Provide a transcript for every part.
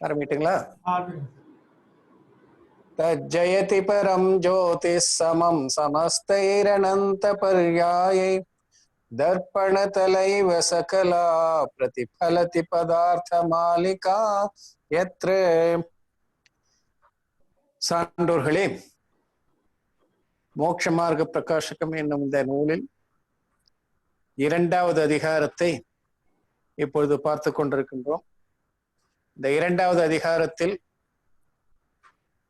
ஆரம்பிட்டுங்களா? தஜ்ஜயதி பரம் ஜோதிஸ் சமம் சமஸ்தைரனந்த பர்யாயை தர்ப்பணதலைவ சகலா பிரதிபலதி பதார்த்த மாலிகா யத்ர. சான்றோர்களே, மோட்ச மார்க்க பிரகாசகம் என்னும் இந்த நூலில் 2வது அதிகாரத்தை இப்பொழுது பார்த்து கொண்டிருக்கின்றோம். இந்த 2வது அதிகாரத்தில்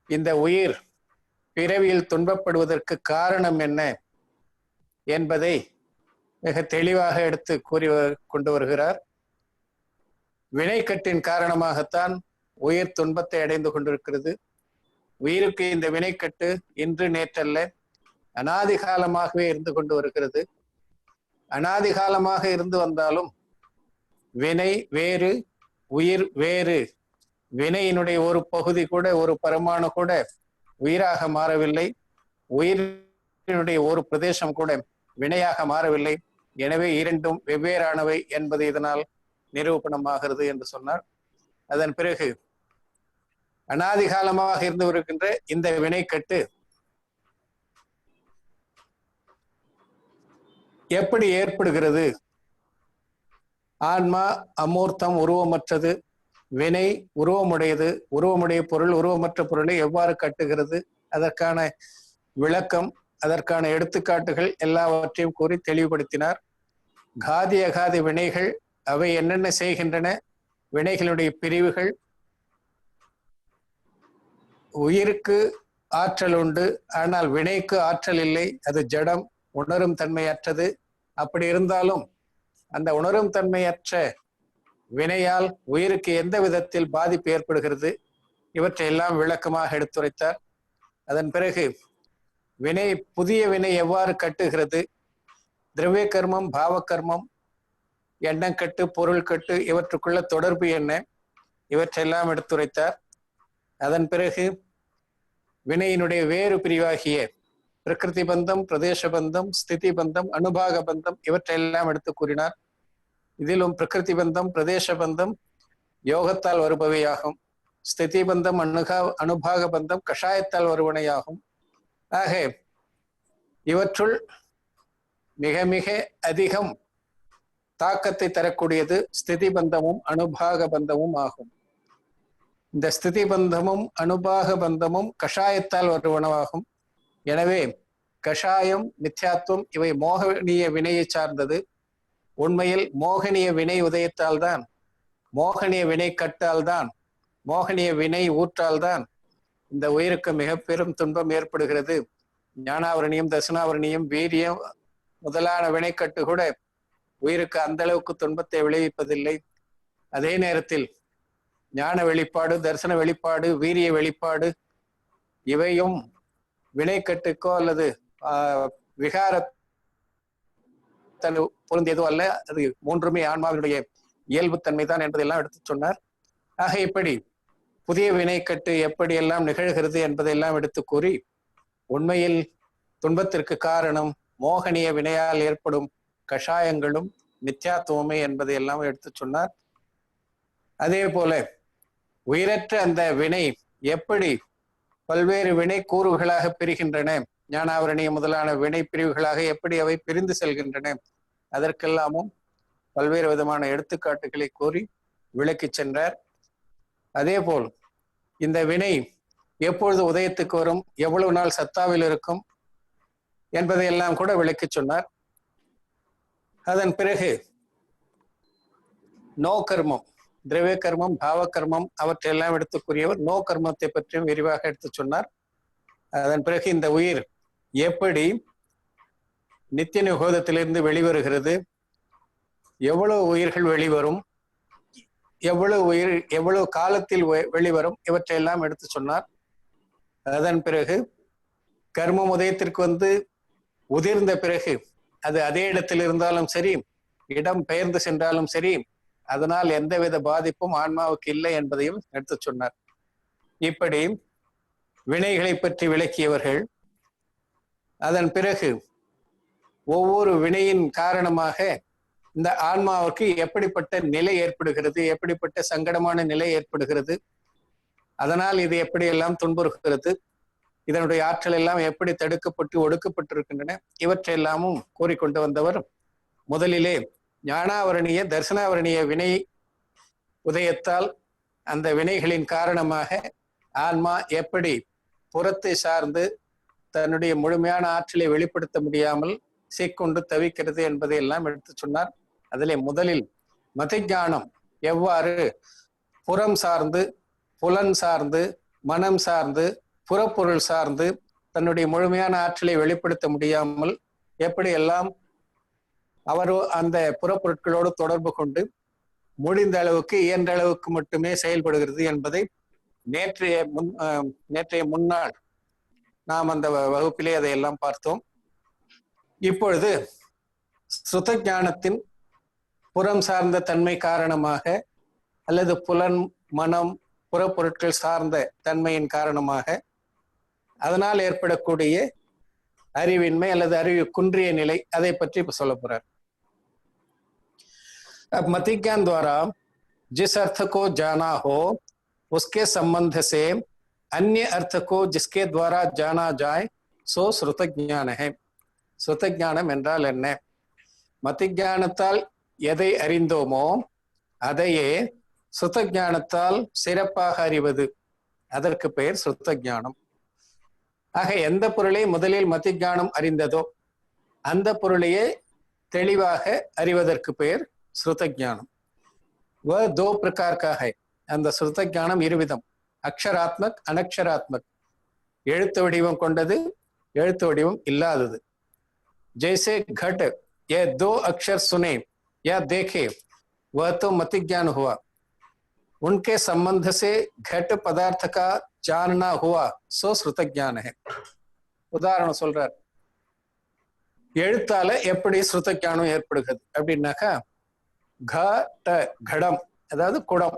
இந்த உயிர் பிறவியில் துன்பப்படுவதற்கு காரணம் என்ன என்பதை மிக தெளிவாக எடுத்து கூறி கொண்டு வருகிறார். வினைக்கட்டின் காரணமாகத்தான் உயிர் துன்பத்தை அடைந்து கொண்டிருக்கிறது. உயிருக்கு இந்த வினைக்கட்டு இன்று நேற்றல்ல, அனாதி காலமாகவே இருந்து கொண்டு வருகிறது. அனாதி காலமாக இருந்து வந்தாலும் வினை வேறு, உயிர் வேறு. வினையினுடைய ஒரு பகுதி கூட, ஒரு பரமாணு கூட உயிராக மாறவில்லை. உயிரினுடைய ஒரு பிரதேசம் கூட வினையாக மாறவில்லை. எனவே இரண்டும் வெவ்வேறானவை என்பது இதனால் நிரூபணமாகிறது என்று சொன்னார். அதன் பிறகு அனாதி காலமாக இருந்து வருகின்ற இந்த வினைக்கட்டு எப்படி ஏற்படுகிறது? ஆன்மா அமூர்த்தம், உருவமற்றது. வினை உருவமுடையது. உருவமுடைய பொருள் உருவமற்ற பொருளை எவ்வாறு கட்டுகிறது? அதற்கான விளக்கம், அதற்கான எடுத்துக்காட்டுகள் எல்லாவற்றையும் கூறி தெளிவுபடுத்தினார். காதி அகாதி வினைகள் அவை என்னென்ன செய்கின்றன, வினைகளுடைய பிரிவுகள். உயிருக்கு ஆற்றல் உண்டு, ஆனால் வினைக்கு ஆற்றல் இல்லை. அது ஜடம், உணரும் தன்மையற்றது. அப்படி இருந்தாலும் அந்த உணரும் தன்மையற்ற வினையால் உயிருக்கு எந்த விதத்தில் பாதிப்பு ஏற்படுகிறது, இவற்றையெல்லாம் விளக்கமாக எடுத்துரைத்தார். அதன் பிறகு வினை, புதிய வினை எவ்வாறு கட்டுகிறது, திரவிய கர்மம், பாவ கர்மம், எண்ணக்கட்டு, பொருள் கட்டு, இவற்றுக்குள்ள தொடர்பு என்ன, இவற்றையெல்லாம் எடுத்துரைத்தார். அதன் பிறகு வினையினுடைய வேறு பிரிவாகிய பிரகிருதி பந்தம், பிரதேச பந்தம், ஸ்திதி பந்தம், அனுபாக பந்தம், இவற்றையெல்லாம் எடுத்து கூறினார். இதிலும் பிரகிருதி பந்தம், பிரதேச பந்தம் யோகத்தால் வருபவையாகும். ஸ்திதி பந்தம், அனுபாக பந்தம் கஷாயத்தால் வருவனையாகும். ஆக இவற்றுள் மிக மிக அதிகம் தாக்கத்தை தரக்கூடியது ஸ்திதி பந்தமும் அனுபாக பந்தமும் ஆகும். இந்த ஸ்திதி பந்தமும் அனுபாக பந்தமும் கஷாயத்தால் வருவனவாகும். எனவே கஷாயம், மித்யாத்துவம் இவை மோகனிய வினையை சார்ந்தது. உண்மையில் மோகனிய வினை உதயத்தால் தான், மோகனிய வினை கட்டால் தான், மோகனிய வினை ஊற்றால் தான் இந்த உயிருக்கு மிக பெரும் துன்பம் ஏற்படுகிறது. ஞானாவரணியம், தசனாவரணியம், வீரியம் முதலான வினைக்கட்டு கூட உயிருக்கு அந்த அளவுக்கு துன்பத்தை விளைவிப்பதில்லை. அதே நேரத்தில் ஞான வெளிப்பாடு, தரிசன வெளிப்பாடு, வீரிய வெளிப்பாடு இவையும் வினைக்கட்டுக்கோ அல்லது விகார பொருந்தியதோ அல்ல. அது மூன்றுமே ஆன்மாவினுடைய இயல்புத்தன்மை தான் என்பதெல்லாம் எடுத்து சொன்னார். ஆக இப்படி புதிய வினைக்கட்டு எப்படியெல்லாம் நிகழ்கிறது என்பதையெல்லாம் எடுத்து கூறி, உண்மையில் துன்பத்திற்கு காரணம் மோகனிய வினையால் ஏற்படும் கஷாயங்களும் மித்யாத்துவமே என்பதையெல்லாம் எடுத்து சொன்னார். அதே போல உயிரற்ற அந்த வினை எப்படி பல்வேறு வினை கூறுகளாக பிரிகின்றன, ஞானாவரணிய முதலான வினை பிரிவுகளாக எப்படி அவை பிரிந்து செல்கின்றன, அதற்கெல்லாமும் பல்வேறு விதமான எடுத்துக்காட்டுகளை கூறி விளக்கி சென்றார். அதே போல் இந்த வினை எப்பொழுது உதயத்துக்கு வரும், எவ்வளவு நாள் சத்தாவில் இருக்கும் என்பதையெல்லாம் கூட விளக்கி சொன்னார். அதன் பிறகு நோ கர்மம், திரவிய கர்மம், பாவ கர்மம் அவற்றையெல்லாம் எடுத்துக்கூறியவர் நோ கர்மத்தை பற்றியும் விரிவாக எடுத்து சொன்னார். அதன் பிறகு இந்த உயிர் எப்படி நித்திய நிகோதத்திலிருந்து வெளிவருகிறது, எவ்வளவு உயிர்கள் வெளிவரும், எவ்வளவு காலத்தில் வெளிவரும், இவற்றையெல்லாம் எடுத்து சொன்னார். அதன் பிறகு கர்மம் உதயத்திற்கு வந்து உதிர்ந்த பிறகு அது அதே இடத்தில் இருந்தாலும் சரி, இடம் பெயர்ந்து சென்றாலும் சரி, அதனால் எந்தவித பாதிப்பும் ஆன்மாவுக்கு இல்லை என்பதையும் எடுத்து சொன்னார். இப்படி வினைகளை பற்றி விளக்கியவர்கள். அதன் பிறகு ஒவ்வொரு வினையின் காரணமாக இந்த ஆன்மாவுக்கு எப்படிப்பட்ட நிலை ஏற்படுகிறது, எப்படிப்பட்ட சங்கடமான நிலை ஏற்படுகிறது, அதனால் இது எப்படியெல்லாம் துன்புறுகிறது, இதனுடைய ஆற்றல் எல்லாம் எப்படி தடுக்கப்பட்டு ஒடுக்கப்பட்டிருக்கின்றன, இவற்றையெல்லாமும் கூறிக்கொண்டு வந்தவர் முதலிலே ஞானாவரணிய தர்சனாவரணிய வினை உதயத்தால் அந்த வினைகளின் காரணமாக ஆன்மா எப்படி புறத்தை சார்ந்து தன்னுடைய முழுமையான ஆற்றலை வெளிப்படுத்த முடியாமல் சீக்கொண்டு தவிக்கிறது என்பதை எல்லாம் எடுத்து சொன்னார். அதிலே முதலில் மதிஞானம் எவ்வாறு புறம் சார்ந்து, புலன் சார்ந்து, மனம் சார்ந்து, புறப்பொருள் சார்ந்து தன்னுடைய முழுமையான ஆற்றலை வெளிப்படுத்த முடியாமல் எப்படி எல்லாம் அவரோ அந்த புறப்பொருட்களோடு தொடர்பு கொண்டு முடிந்த அளவுக்கு இயன்ற அளவுக்கு மட்டுமே செயல்படுகிறது என்பதை நேற்றைய முன்னாள் நாம் அந்த வகுப்பிலே அதையெல்லாம் பார்த்தோம். இப்பொழுது ஸ்ருத ஞானத்தின் புறம் சார்ந்த தன்மை காரணமாக அல்லது புலன் மனம் புறப்பொருட்கள் சார்ந்த தன்மையின் காரணமாக அதனால் ஏற்படக்கூடிய அறிவின்மை அல்லது அறிவு குன்றிய நிலை, அதை பற்றி இப்ப சொல்ல போறார். अब मति ज्ञान द्वारा जिस अर्थ को जाना हो उसके संबंध से अन्य अर्थ को जिसके द्वारा जाना जाए सो श्रुत ज्ञान है. श्रुत ज्ञाனம் என்றால் என்ன? மதி ஞானத்தால் எதை அறிந்தோமோ அதையே ஸ்ருத ஞானத்தால் சிறப்பாக அறிவது, அதற்கு பெயர் ஸ்ருத ஞானம். ஆக எந்த பொருளை முதலில் மதி ஞானம் அறிந்ததோ அந்த பொருளையே தெளிவாக அறிவதற்கு பெயர் श्रुत ज्ञानम. वह दो प्रकार का है. அந்த ஸ்ருத ஞானம் இருவிதம், அக்ஷராத்மக் அனக்ஷராத்மக், எழுத்து வடிவம் கொண்டது எழுத்து வடிவம் இல்லாதது. जैसे घट ये दो अक्षर सुने या देखे वह तो मति ज्ञान हुआ, उनके संबंध से घट पदार्थ का जानना हुआ सो श्रुत ज्ञान है. உதாரணம் சொல்றார். எழுத்தால எப்படி ஸ்ருத ஞானம் ஏற்படுகிறது அப்படின்னாக்கா, கடம் அதாவது குடம்,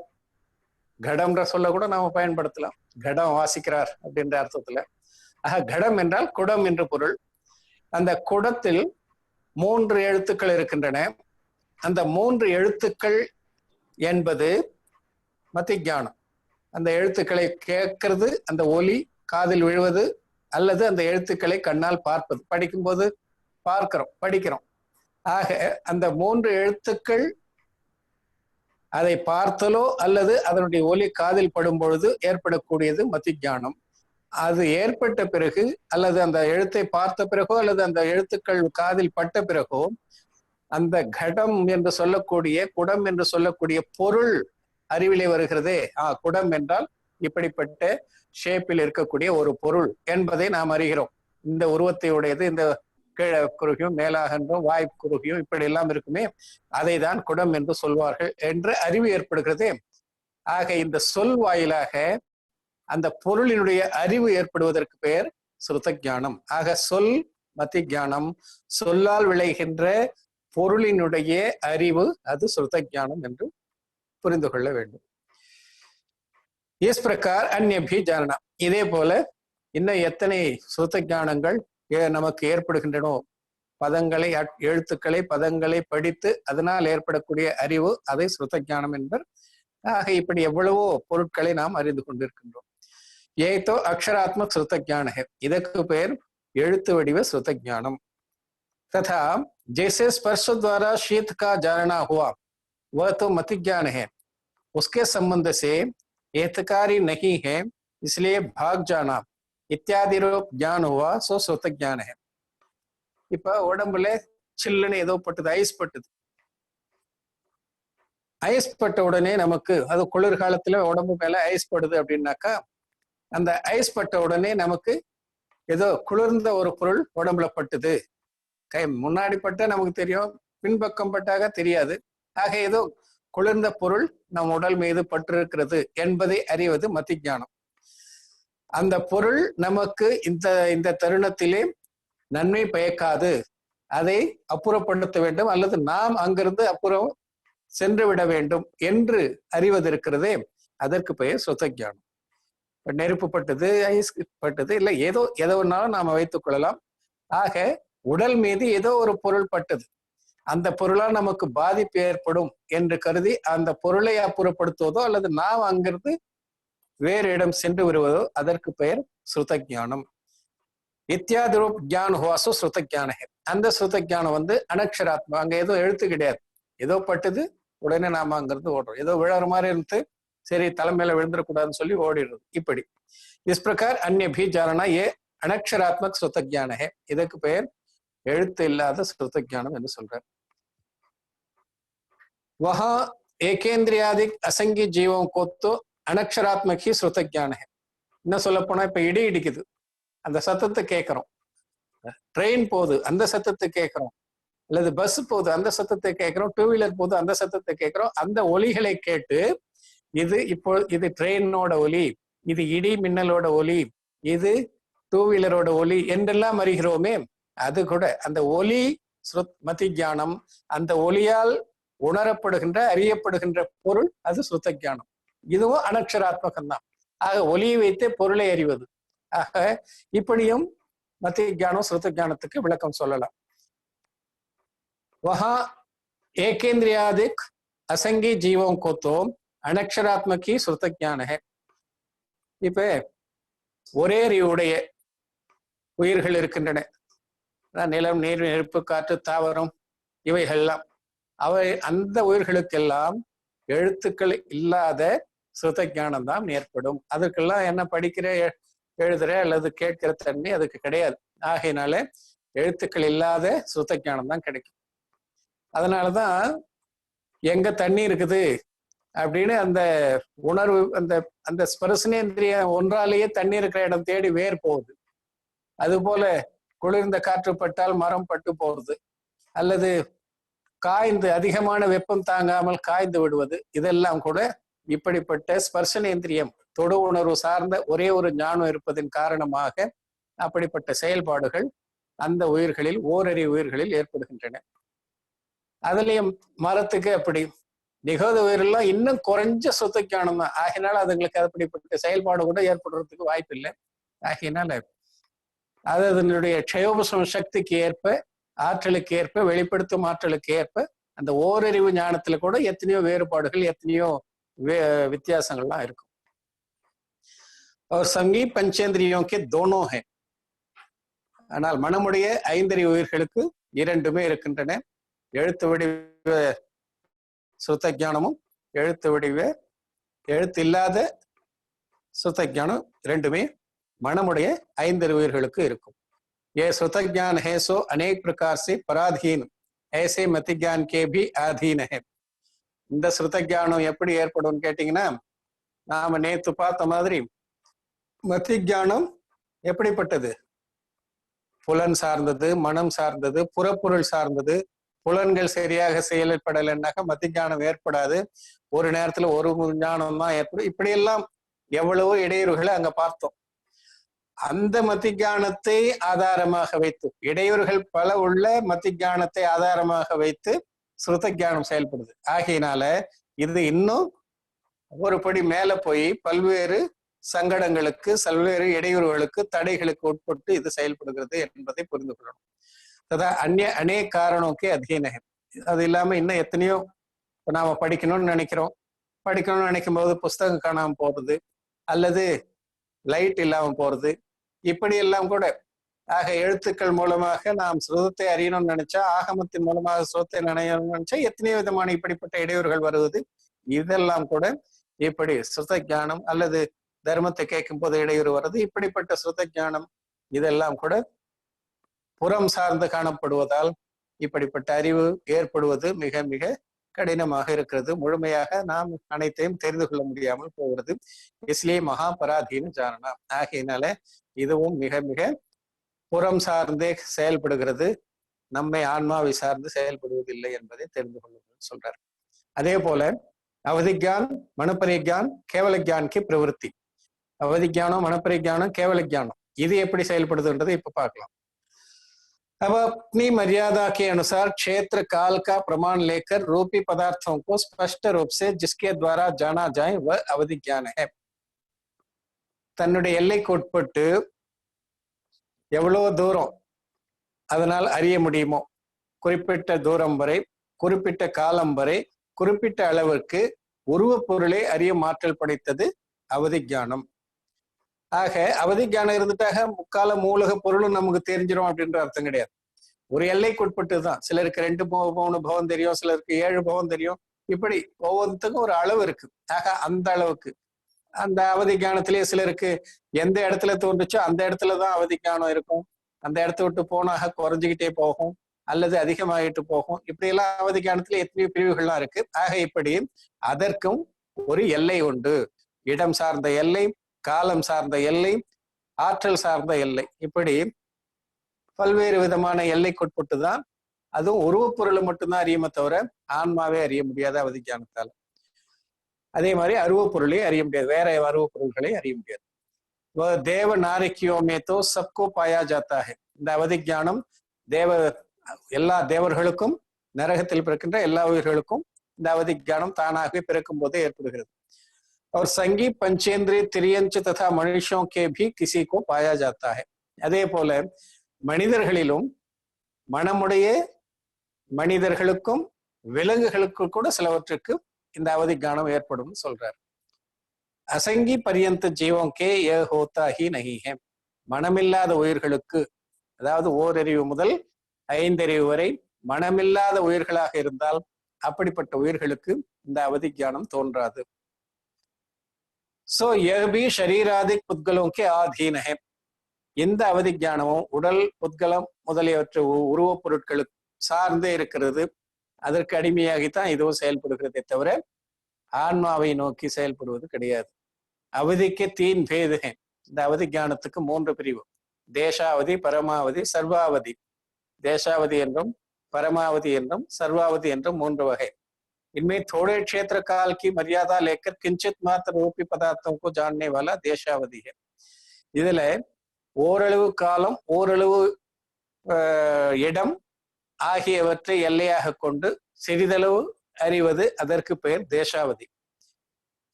கடம்ன்ற சொல்ல கூட நாம பயன்படுத்தலாம், கடம் வாசிக்கிறார் அப்படின்ற அர்த்தத்துல. ஆக கடம் என்றால் குடம் என்று பொருள். அந்த குடத்தில் 3 எழுத்துக்கள் இருக்கின்றன. அந்த 3 எழுத்துக்கள் என்பது மதி ஞானம். அந்த எழுத்துக்களை கேட்கறது, அந்த ஒலி காதில் விழுவது, அல்லது அந்த எழுத்துக்களை கண்ணால் பார்ப்பது. படிக்கும்போது பார்க்கிறோம், படிக்கிறோம். ஆக அந்த 3 எழுத்துக்கள் அதை பார்த்தலோ அல்லது அதனுடைய ஒலி காதில் படும் பொழுது ஏற்படக்கூடியது மதி ஞானம். அது ஏற்பட்ட பிறகு அல்லது அந்த எழுத்தை பார்த்த பிறகோ அல்லது அந்த எழுத்துக்கள் காதில் பட்ட பிறகோ அந்த கடம் என்று சொல்லக்கூடிய, குடம் என்று சொல்லக்கூடிய பொருள் அறிவிலே வருகிறதே. குடம் என்றால் இப்படிப்பட்ட ஷேப்பில் இருக்கக்கூடிய ஒரு பொருள் என்பதை நாம் அறிகிறோம். இந்த உருவத்தை உடையது, இந்த கீழ குறுகியும் மேலாகன்றும் வாய் குறுகியும் இப்படி எல்லாம் இருக்குமே, அதை தான் குடம் என்று சொல்வார்கள் என்ற அறிவு ஏற்படுகிறது. ஆக இந்த சொல் வாயிலாக அந்த பொருளினுடைய அறிவு ஏற்படுவதற்கு பெயர் ஸ்ருத ஞானம். ஆக சொல் மதி ஞானம், சொல்லால் விளைகின்ற பொருளினுடைய அறிவு அது ஸ்ருத ஞானம் என்று புரிந்து கொள்ள வேண்டும். இஸ் பிரகார் அந்நிய பி ஜானனா. இதே போல இன்னும் எத்தனை ஸ்ருத ஞானங்கள் நமக்கு ஏற்படுகின்றனோ, பதங்களை எழுத்துக்களை பதங்களை படித்து அதனால் ஏற்படக்கூடிய அறிவு அதை ஸ்ருத ஞானம் என்பர். ஆக இப்படி எவ்வளவோ பொருட்களை நாம் அறிந்து கொண்டிருக்கின்றோம். ஏதோ அக்ஷராத்மக் ஸ்ருத ஞான है, இதற்கு பெயர் எழுத்து வடிவ ஸ்ருத ஞானம். तथा जैसे स्पर्श द्वारा शीत का जानना हुआ वह तो मति ज्ञान है, उसके संबंध से एतकारी नहीं है इसलिए भाग जाना इत्यादि रूप ज्ञान हुआ सो ஸ்ருத ஞான है. இப்ப உடம்புல சில்லுன்னு ஏதோ பட்டது, ஐஸ் பட்டது. ஐஸ் பட்ட உடனே நமக்கு, அது குளிர்காலத்துல உடம்பு மேல ஐஸ் படுது அப்படின்னாக்கா, அந்த ஐஸ் பட்ட உடனே நமக்கு ஏதோ குளிர்ந்த ஒரு பொருள் உடம்புல பட்டுது. கை முன்னாடி பட்ட நமக்கு தெரியும், பின்பக்கம் பட்டாக தெரியாது. ஆக ஏதோ குளிர்ந்த பொருள் நம் உடல் மீது பட்டிருக்கிறது என்பதை அறிவது மதி ஞானம். அந்த பொருள் நமக்கு இந்த தருணத்திலே நன்மை பயக்காது, அதை அப்புறப்படுத்த வேண்டும் அல்லது நாம் அங்கிருந்து அப்புறம் சென்று விட வேண்டும் என்று அறிவதற்கிறதே, அதற்கு பெயர் ஸ்ருத ஞானம். நெருப்பு பட்டது, ஐஸ் பட்டது, இல்லை ஏதோ ஒன்னாலும் நாம வைத்துக் கொள்ளலாம். ஆக உடல் மீது ஏதோ ஒரு பொருள் பட்டது, அந்த பொருளால் நமக்கு பாதிப்பு ஏற்படும் என்று கருதி அந்த பொருளை அப்புறப்படுத்துவதோ அல்லது நாம் அங்கிருந்து வேறு இடம் சென்று வருவதோ அதற்கு பெயர் ஸ்ருத ஞானம். இத்தியாதி ரூப் ஜான் ஹுவாசோ ஸ்ருத ஞான. அந்த ஸ்ருத ஞானம் வந்து அனக்ஷராத்மா, அங்க ஏதோ எழுத்து கிடையாது, ஏதோ பட்டுது உடனே நாம அங்கிருந்து ஓடுறோம், ஏதோ விழற மாதிரி இருந்து சரி தலைமையில விழுந்துடக்கூடாதுன்னு சொல்லி ஓடிடுறது. இப்படி இஸ் பிரகார் அந்நிய भी जानना ये अनक्षरात्मक श्रुत ज्ञान है. இதுக்கு பெயர் எழுத்து இல்லாத ஸ்ருத ஞானம் என்று சொல்றார். वहां ஏகேந்திரியாதிக் असंगी जीवों को तो अनक्षरात्मक ही श्रुत ज्ञान है. இன்னும் சொல்ல போனா இப்ப இடி இடிக்குது, அந்த சத்தத்தை கேட்கிறோம். ட்ரெயின் போகுது, அந்த சத்தத்தை கேட்கிறோம். அல்லது பஸ் போகுது, அந்த சத்தத்தை கேட்கிறோம். டூ வீலர் போகுது, அந்த சத்தத்தை கேட்கிறோம். அந்த ஒலிகளை கேட்டு இது இப்போ இது ட்ரெயினோட ஒலி, இது இடி மின்னலோட ஒலி, இது டூ வீலரோட ஒலி என்றெல்லாம் அறிகிறோமே, அது கூட அந்த ஒலி மதி ஞானம். அந்த ஒலியால் உணரப்படுகின்ற அறியப்படுகின்ற பொருள் அது ஸ்ருத ஞானம். இதுவும் அனக்ஷராத்மகம் தான். ஆக ஒலியை வைத்தே பொருளை அறிவது. ஆக இப்படியும் மதி ஞானம் ஸ்ருத ஞானத்துக்கு விளக்கம் சொல்லலாம். वहां एकेंद्रियादिक असंगी जीवों को तो अनक्षरात्मक ही श्रुत ज्ञान है. இப்ப ஒரே அறிவுடைய உயிர்கள் இருக்கின்றன, நிலம், நீர், நெருப்பு, காற்று, தாவரம் இவைகள்லாம். அவை அந்த உயிர்களுக்கெல்லாம் எழுத்துக்கள் இல்லாத ஸ்ருத ஞானம் தான் ஏற்படும். அதுக்கெல்லாம் என்ன படிக்கிற எழுதுற அல்லது கேட்கிற தன்மை அதுக்கு கிடையாது. ஆகையினால எழுத்துக்கள் இல்லாத ஸ்ருத ஞானம் தான் கிடைக்கும். அதனாலதான் எங்க தண்ணி இருக்குது அப்படின்னு அந்த உணர்வு, அந்த அந்த ஸ்பர்சனேந்திரிய ஒன்றாலேயே தண்ணி இருக்கிற இடம் தேடி வேர் போகுது. அது போல குளிர்ந்த காற்று பட்டால் மரம் பட்டு போறது, அல்லது காய்ந்து அதிகமான வெப்பம் தாங்காமல் காய்ந்து விடுவது, இதெல்லாம் கூட இப்படிப்பட்ட ஸ்பர்சனேந்திரியம் தொடு உணர்வு சார்ந்த ஒரே ஒரு ஞானம் இருப்பதன் காரணமாக அப்படிப்பட்ட செயல்பாடுகள் அந்த உயிர்களில், ஓரறிவு உயிர்களில் ஏற்படுகின்றன. அதுலயும் மரத்துக்கு அப்படி நிகழ்ந்த உயிரெல்லாம் இன்னும் குறைஞ்ச சொத்து ஞானம் தான். ஆகினால அதுங்களுக்கு அப்படிப்பட்ட செயல்பாடு கூட ஏற்படுறதுக்கு வாய்ப்பு இல்லை. ஆகினால அது அதனுடைய க்ஷயோபசம சக்திக்கு ஏற்ப, ஆற்றலுக்கு ஏற்ப, வெளிப்படுத்தும் ஆற்றலுக்கு ஏற்ப அந்த ஓரறிவு ஞானத்துல கூட எத்தனையோ வேறுபாடுகள், எத்தனையோ வித்தியாசங்கள்லாம் இருக்கும். और संगी पंचेंद्रियों के दोनों है. ஆனால் மனமுடைய ஐந்தறிவு உயிர்களுக்கு இரண்டுமே இருக்கின்றன. எழுத்து வடிவ ஸ்ருத ஞானமும் எழுத்து வடிவ எழுத்து இல்லாத ஸ்ருத ஞானம் இரண்டுமே மனமுடைய ஐந்தறிவு உயிர்களுக்கு இருக்கும். ये श्रुत ज्ञान है सो अनेक प्रकार से पराधीन ऐसे मति ज्ञान के भी अधीन है. இந்த ஸ்ருத ஞானம் எப்படி ஏற்படும் கேட்டீங்கன்னா, நாம நேத்து பார்த்த மாதிரி மதி ஞானம் எப்படிப்பட்டது? புலன் சார்ந்தது, மனம் சார்ந்தது, புறப்பொருள் சார்ந்தது. புலன்கள் சரியாக செயல்படலைன்னாக்க மதி ஞானம் ஏற்படாது. ஒரு நேரத்துல ஒரு ஞானம் தான் ஏற்படும். இப்படியெல்லாம் எவ்வளவோ இடையூறுகளை அங்க பார்த்தோம். அந்த மதி ஞானத்தை ஆதாரமாக வைத்து, இடையூறுகள் பல உள்ள மதி ஞானத்தை ஆதாரமாக வைத்து ஸ்ருத ஞானம் செயல்படுது. ஆகையினால இது இன்னும் ஒரு படி மேல போய் பல்வேறு சங்கடங்களுக்கு, பல்வேறு இடையூறுகளுக்கு, தடைகளுக்கு உட்பட்டு இது செயல்படுகிறது என்பதை புரிந்து கொள்ளணும். அதான் அநேக காரணோக்கே அதீன. அது இல்லாம இன்னும் எத்தனையோ நாம படிக்கணும்னு நினைக்கும் போது புஸ்தகம் காணாம போறது, அல்லது லைட் இல்லாம போறது, இப்படி எல்லாம் கூட. ஆக எழுத்துக்கள் மூலமாக நாம் ஸ்ருதத்தை அறியணும்னு நினைச்சா, ஆகமத்தின் மூலமாக ஸ்ருதத்தை நினையணும்னு நினைச்சா எத்தனையோ விதமான இப்படிப்பட்ட இடையூறுகள் வருவது. இதெல்லாம் கூட இப்படி ஸ்ருத ஞானம், அல்லது தர்மத்தை கேட்கும் போது இடையூறு வருது, இப்படிப்பட்ட ஸ்ருத ஞானம் இதெல்லாம் கூட புறம் சார்ந்து காணப்படுவதால் இப்படிப்பட்ட அறிவு ஏற்படுவது மிக மிக கடினமாக இருக்கிறது. முழுமையாக நாம் அனைத்தையும் தெரிந்து கொள்ள முடியாமல் போகிறது. இஸ்லியே மகாபராதீன ஜானனா. ஆகையினால இதுவும் மிக மிக புறம் சார்ந்தே செயல்படுகிறது, நம்மை ஆன்மாவை சார்ந்து செயல்படுவதில்லை என்பதை தெரிந்து கொள்ளுங்கள் சொல்றார். அதே போல அவதிஜான், மனப்பரிஜான், கேவல ஜான் கி பிரவருத்தி. அவதிஜானம், மனப்பரிஜானம், கேவல ஜானம் இது எப்படி செயல்படுதுன்றதை இப்ப பார்க்கலாம். अब अपनी मर्यादा के अनुसार क्षेत्र काल का प्रमाण लेकर रूपी पदार्थों को स्पष्ट रूप से जिसके द्वारा जाना जाए वह अवधि ज्ञान है. தன்னுடைய எல்லைக்கு உட்பட்டு எவ்வளவு தூரம் அதனால் அறிய முடியுமோ, குறிப்பிட்ட தூரம் வரை, குறிப்பிட்ட காலம் வரை, குறிப்பிட்ட அளவிற்கு உருவ பொருளை அறியும் ஆற்றல் படைத்தது அவதிஞானம். ஆக அவதிஞானம் இருந்துட்டாக முக்கால மூலக பொருளும் நமக்கு தெரிஞ்சிடும் அப்படின்ற அர்த்தம் கிடையாது. ஒரு எல்லைக்குட்பட்டு தான். சிலருக்கு 2-3 பவம் தெரியும், சிலருக்கு 7 பவம் தெரியும். இப்படி ஒவ்வொருத்துக்கும் ஒரு அளவு இருக்கு. ஆக அந்த அளவுக்கு அந்த அவதி ஞானத்திலேயே சிலருக்கு எந்த இடத்துல தோன்றுச்சோ அந்த இடத்துலதான் அவதி ஞானம் இருக்கும். அந்த இடத்த விட்டு போனாக குறைஞ்சுக்கிட்டே போகும் அல்லது அதிகமாகிட்டு போகும். இப்படி எல்லாம் அவதி ஞானத்துல எத்தனையோ பிரிவுகள்லாம் இருக்கு. ஆக இப்படி அதற்கும் ஒரு எல்லை உண்டு. இடம் சார்ந்த எல்லை, காலம் சார்ந்த எல்லை, ஆற்றல் சார்ந்த எல்லை, இப்படி பல்வேறு விதமான எல்லைக்குட்பட்டு தான். அதுவும் உருவப்பொருளை மட்டும்தான் அறியுமே தவிர ஆன்மாவே அறிய முடியாத அவதி ஞானத்தால. அதே மாதிரி அருவப்பொருளையும் அறிய முடியாது, வேற அருவப்பொருள்களை அறிய முடியாது. தேவ நாரிக்கியோமேத்தோ சப்கோ பாயா ஜாத்தா ஹை. இந்த அவதி ஞானம் எல்லா தேவர்களுக்கும், நரகத்தில் பிறக்கின்ற எல்லா உயிர்களுக்கும் இந்த அவதி ஞானம் தானாகவே பிறக்கும் போதே ஏற்படுகிறது. और संगी पंचेंद्रिय त्रियंच तथा मनुष्यों के भी किसी को पाया जाता है. அதே போல மனிதர்களிலும் மனமுடைய மனிதர்களுக்கும் விலங்குகளுக்கும் கூட சிலவற்றுக்கு இந்த அவதி ஞானம் ஏற்படும் சொல்றார். அசங்கி பரியந்த ஜீவம் கே ய ஹோதா ஹி நஹி ஹை. மனமில்லாத உயிர்களுக்கு, அதாவது ஓரறிவு முதல் 5 அறிவு வரை மனமில்லாத உயிர்களாக இருந்தால் அப்படிப்பட்ட உயிர்களுக்கு இந்த அவதி ஞானம் தோன்றாது. சோ யஹ்பி ஷரீராதிக் புத்கலோங்கே ஆதீன ஹை. இந்த அவதி ஞானமும் உடல், புத்கலம் முதலியவற்றை உருவப் பொருட்களுக்கு சார்ந்தே இருக்கிறது. அதற்கு அடிமையாகித்தான் இதுவும் செயல்படுகிறதே தவிர ஆன்மாவை நோக்கி செயல்படுவது கிடையாது. அவதிக்கு 3 பேது ஹை. இந்த அவதி ஞானத்துக்கு 3 பிரிவு. தேசாவதி, பரமாவதி, சர்வாவதி. தேசாவதி என்றும், பரமாவதி என்றும், சர்வாவதி என்றும் 3 வகை. इनमें थोड़े क्षेत्र काल की मर्यादा लेकर किंचित मात्र रूपी पदार्थों को जानने वाला देशावधि है. இதுல ஓரளவு காலம், ஓரளவு இடம் ஆகியவற்றை எல்லையாக கொண்டு சிறிதளவு அறிவது அதற்கு பெயர் தேசாவதி.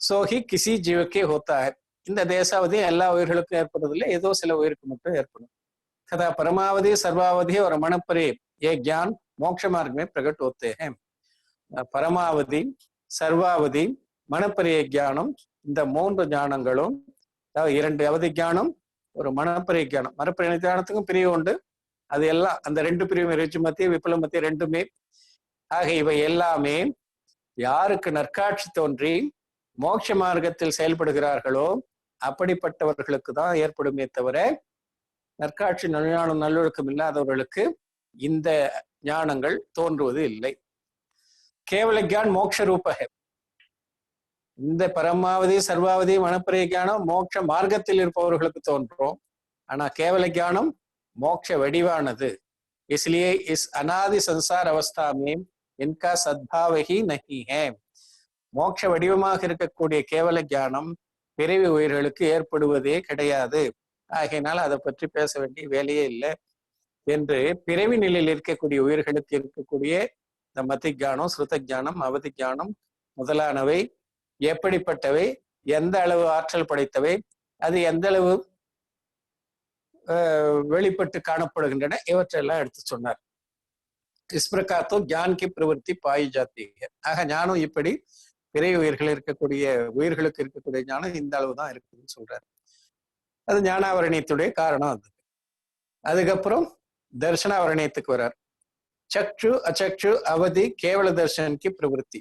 சோஹி கிசி ஜீவக்கே ஹோத்தா ஹை. இந்த தேசாவதி எல்லா உயிர்களுக்கும் ஏற்படுவதில்லை, ஏதோ சில உயிருக்கு மட்டும் ஏற்படும். तथा परमावधि, सर्वावधि और मनपरे ये ज्ञान मोक्ष मार्ग में प्रकट होते हैं. பரமாவதி, சர்வாவதி, மனப்பரிய ஞானம், இந்த 3 ஞானங்களும், அதாவது 2 அவதி ஞானம், ஒரு மனப்பரிய ஞானம். மனப்பரிய ஞானத்துக்கும் பிரிவு உண்டு. அது எல்லாம் அந்த 2 பிரிவு ரிச்சு மத்திய, விபல மத்திய 2மே. ஆக இவை எல்லாமே யாருக்கு நற்காட்சி தோன்றி மோட்ச மார்க்கத்தில் செயல்படுகிறார்களோ அப்படிப்பட்டவர்களுக்கு தான் ஏற்படுமே தவிர நற்காட்சி ஞானம் நல்லொழுக்கம் இல்லாதவர்களுக்கு இந்த ஞானங்கள் தோன்றுவது இல்லை. கேவல ஞான் மோட்ச ரூப ஹை. இந்த பரமாவதி, சர்வாவதி, மனப்பரிய ஞானம் மோட்ச மார்க்கத்தில் இருப்பவர்களுக்கு தோன்றும். ஆனா கேவல ஞானம் மோட்ச வடிவானது. इसलिए इस अनादि संसार अवस्था में इनका सद्भाव ही नहीं है. மோட்ச வடிவமாக இருக்கக்கூடிய கேவல ஞானம் பிறவி உயிர்களுக்கு ஏற்படுவதே கிடையாது. ஆகையினால் அதை பற்றி பேச வேண்டிய வேலையே இல்லை என்று பிறவி நிலையில் இருக்கக்கூடிய உயிர்களுக்கு இருக்கக்கூடிய இந்த மதி ஞானம், ஸ்ருத ஞானம், அவதி ஞானம் முதலானவை எப்படிப்பட்டவை, எந்த அளவு ஆற்றல் படைத்தவை, அது எந்த அளவு வெளிப்பட்டு காணப்படுகின்றன, இவற்றெல்லாம் எடுத்து சொன்னார். இஸ் பிரகார் தோ ஞான் கி பிரவருத்தி பாயி ஜாத்தி ஹை. ஆக ஞானம் இப்படி பிறை உயிர்கள் இருக்கக்கூடிய உயிர்களுக்கு இருக்கக்கூடிய ஞானம் இந்த அளவு தான் இருக்குதுன்னு சொல்றாரு. அது ஞானாவரணியத்துடைய காரணம். அது அதுக்கப்புறம் தர்சனாவரணியத்துக்கு வர்றார். சக்ஷு, அச்சக்ஷு, அவதி, கேவல தர்சனம் கி பிரவருத்தி.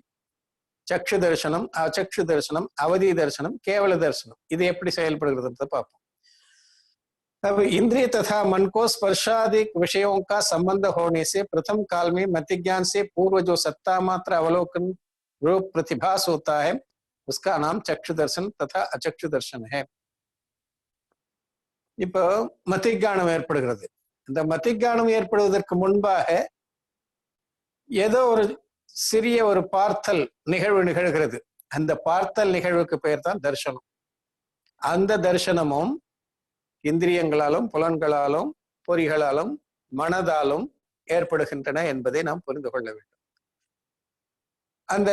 சக்ஷு தர்சனம், அச்சக்ஷு தர்சனம், அவதி தர்சனம், கேவல தர்சனம், இது எப்படி செயல்படுகிறது பார்ப்போம். अब इंद्रिय तथा मन को स्पर्शादिक विषयों का संबंध होने से प्रथम काल में मति ज्ञान से पूर्व जो सत्ता मात्र अवलोकन रूप प्रतिभास होता है उसका नाम चक्षु दर्शन तथा अचक्षु दर्शन है. இப்போ மத்திஞானம் ஏற்படுகிறது. இந்த மத்திஞானம் ஏற்படுவதற்கு முன்பாக ஏதோ ஒரு சிறிய ஒரு பார்த்தல் நிகழ்வு நிகழ்கிறது. அந்த பார்த்தல் நிகழ்வுக்கு பெயர் தான் தர்சனம். அந்த தர்சனமும் இந்திரியங்களாலும், புலன்களாலும், பொறிகளாலும், மனதாலும் ஏற்படுகின்றன என்பதை நாம் புரிந்து கொள்ள வேண்டும். அந்த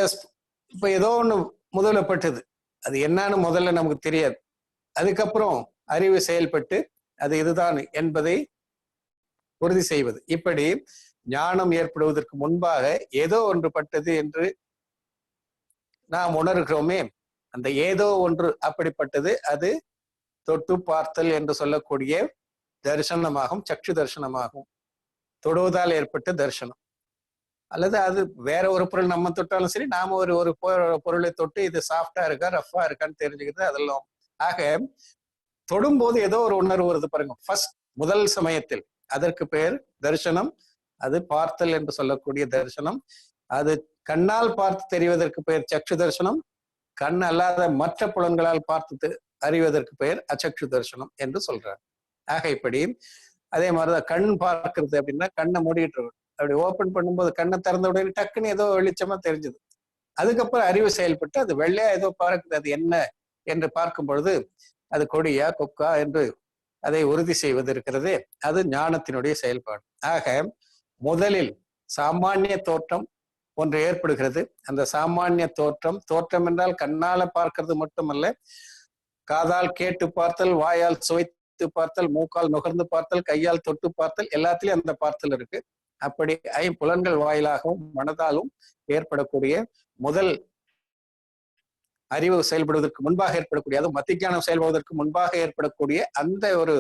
இப்ப ஏதோ ஒண்ணு முதலப்பட்டது, அது என்னன்னு முதல்ல நமக்கு தெரியாது. அதுக்கப்புறம் அறிவு செயல்பட்டு அது இதுதான் என்பதை உறுதி செய்வது. இப்படி ஞானம் ஏற்படுவதற்கு முன்பாக ஏதோ ஒன்று பட்டது என்று நாம் உணர்கிறோமே, அந்த ஏதோ ஒன்று அப்படிப்பட்டது அது தொட்டு பார்த்தல் என்று சொல்லக்கூடிய தரிசனமாகும், சக்ஷு தரிசனமாகும். தொடுவதால் ஏற்பட்ட தரிசனம். அல்லது அது வேற ஒரு பொருள் நம்ம தொட்டாலும் சரி, நாம ஒரு பொருளை தொட்டு இது சாஃப்டா இருக்கா ரஃபா இருக்கான்னு தெரிஞ்சுக்கிறது அதெல்லாம். ஆக தொடும்போது ஏதோ ஒரு உணர்வு வருது பாருங்க, ஃபர்ஸ்ட் முதல் சமயத்தில், அதற்கு பெயர் தரிசனம். அது பார்த்தல் என்று சொல்லக்கூடிய தரிசனம். அது கண்ணால் பார்த்து தெரிவதற்கு பெயர் சக்ஷு தரிசனம். கண் அல்லாத மற்ற புலன்களால் பார்த்து அறிவதற்கு பெயர் அச்சக்ஷு தரிசனம் என்று சொல்றாங்க. ஆக இப்படி அதே மாதிரிதான் கண் பார்க்கிறது அப்படின்னா கண்ணை மூடிட்டு இருக்கும், அப்படி ஓபன் பண்ணும்போது கண்ணை திறந்த உடனே டக்குன்னு ஏதோ வெளிச்சமா தெரிஞ்சது. அதுக்கப்புறம் அறிவு செயல்பட்டு அது வெள்ளையா ஏதோ பார்க்குது, அது என்ன என்று பார்க்கும் பொழுது அது கொடியா கொக்கா என்று அதை உறுதி செய்வது இருக்கிறது, அது ஞானத்தினுடைய செயல்பாடு. ஆக முதலில் சாமானிய தோற்றம் ஒன்று ஏற்படுகிறது. அந்த சாமானிய தோற்றம் என்றால் கண்ணால பார்க்கிறது மட்டுமல்ல, காதால் கேட்டு பார்த்தல், வாயால் சுவைத்து பார்த்தல், மூக்கால் நுகர்ந்து பார்த்தல், கையால் தொட்டு பார்த்தல், எல்லாத்திலையும் அந்த பார்த்தல் இருக்கு. அப்படி ஐம்புலன்கள் வாயிலாகவும் மனதாலும் ஏற்படக்கூடிய முதல் அறிவு செயல்படுவதற்கு முன்பாக ஏற்படக்கூடிய, அது மத்தியானம் செயல்படுவதற்கு முன்பாக ஏற்படக்கூடிய அந்த ஒரு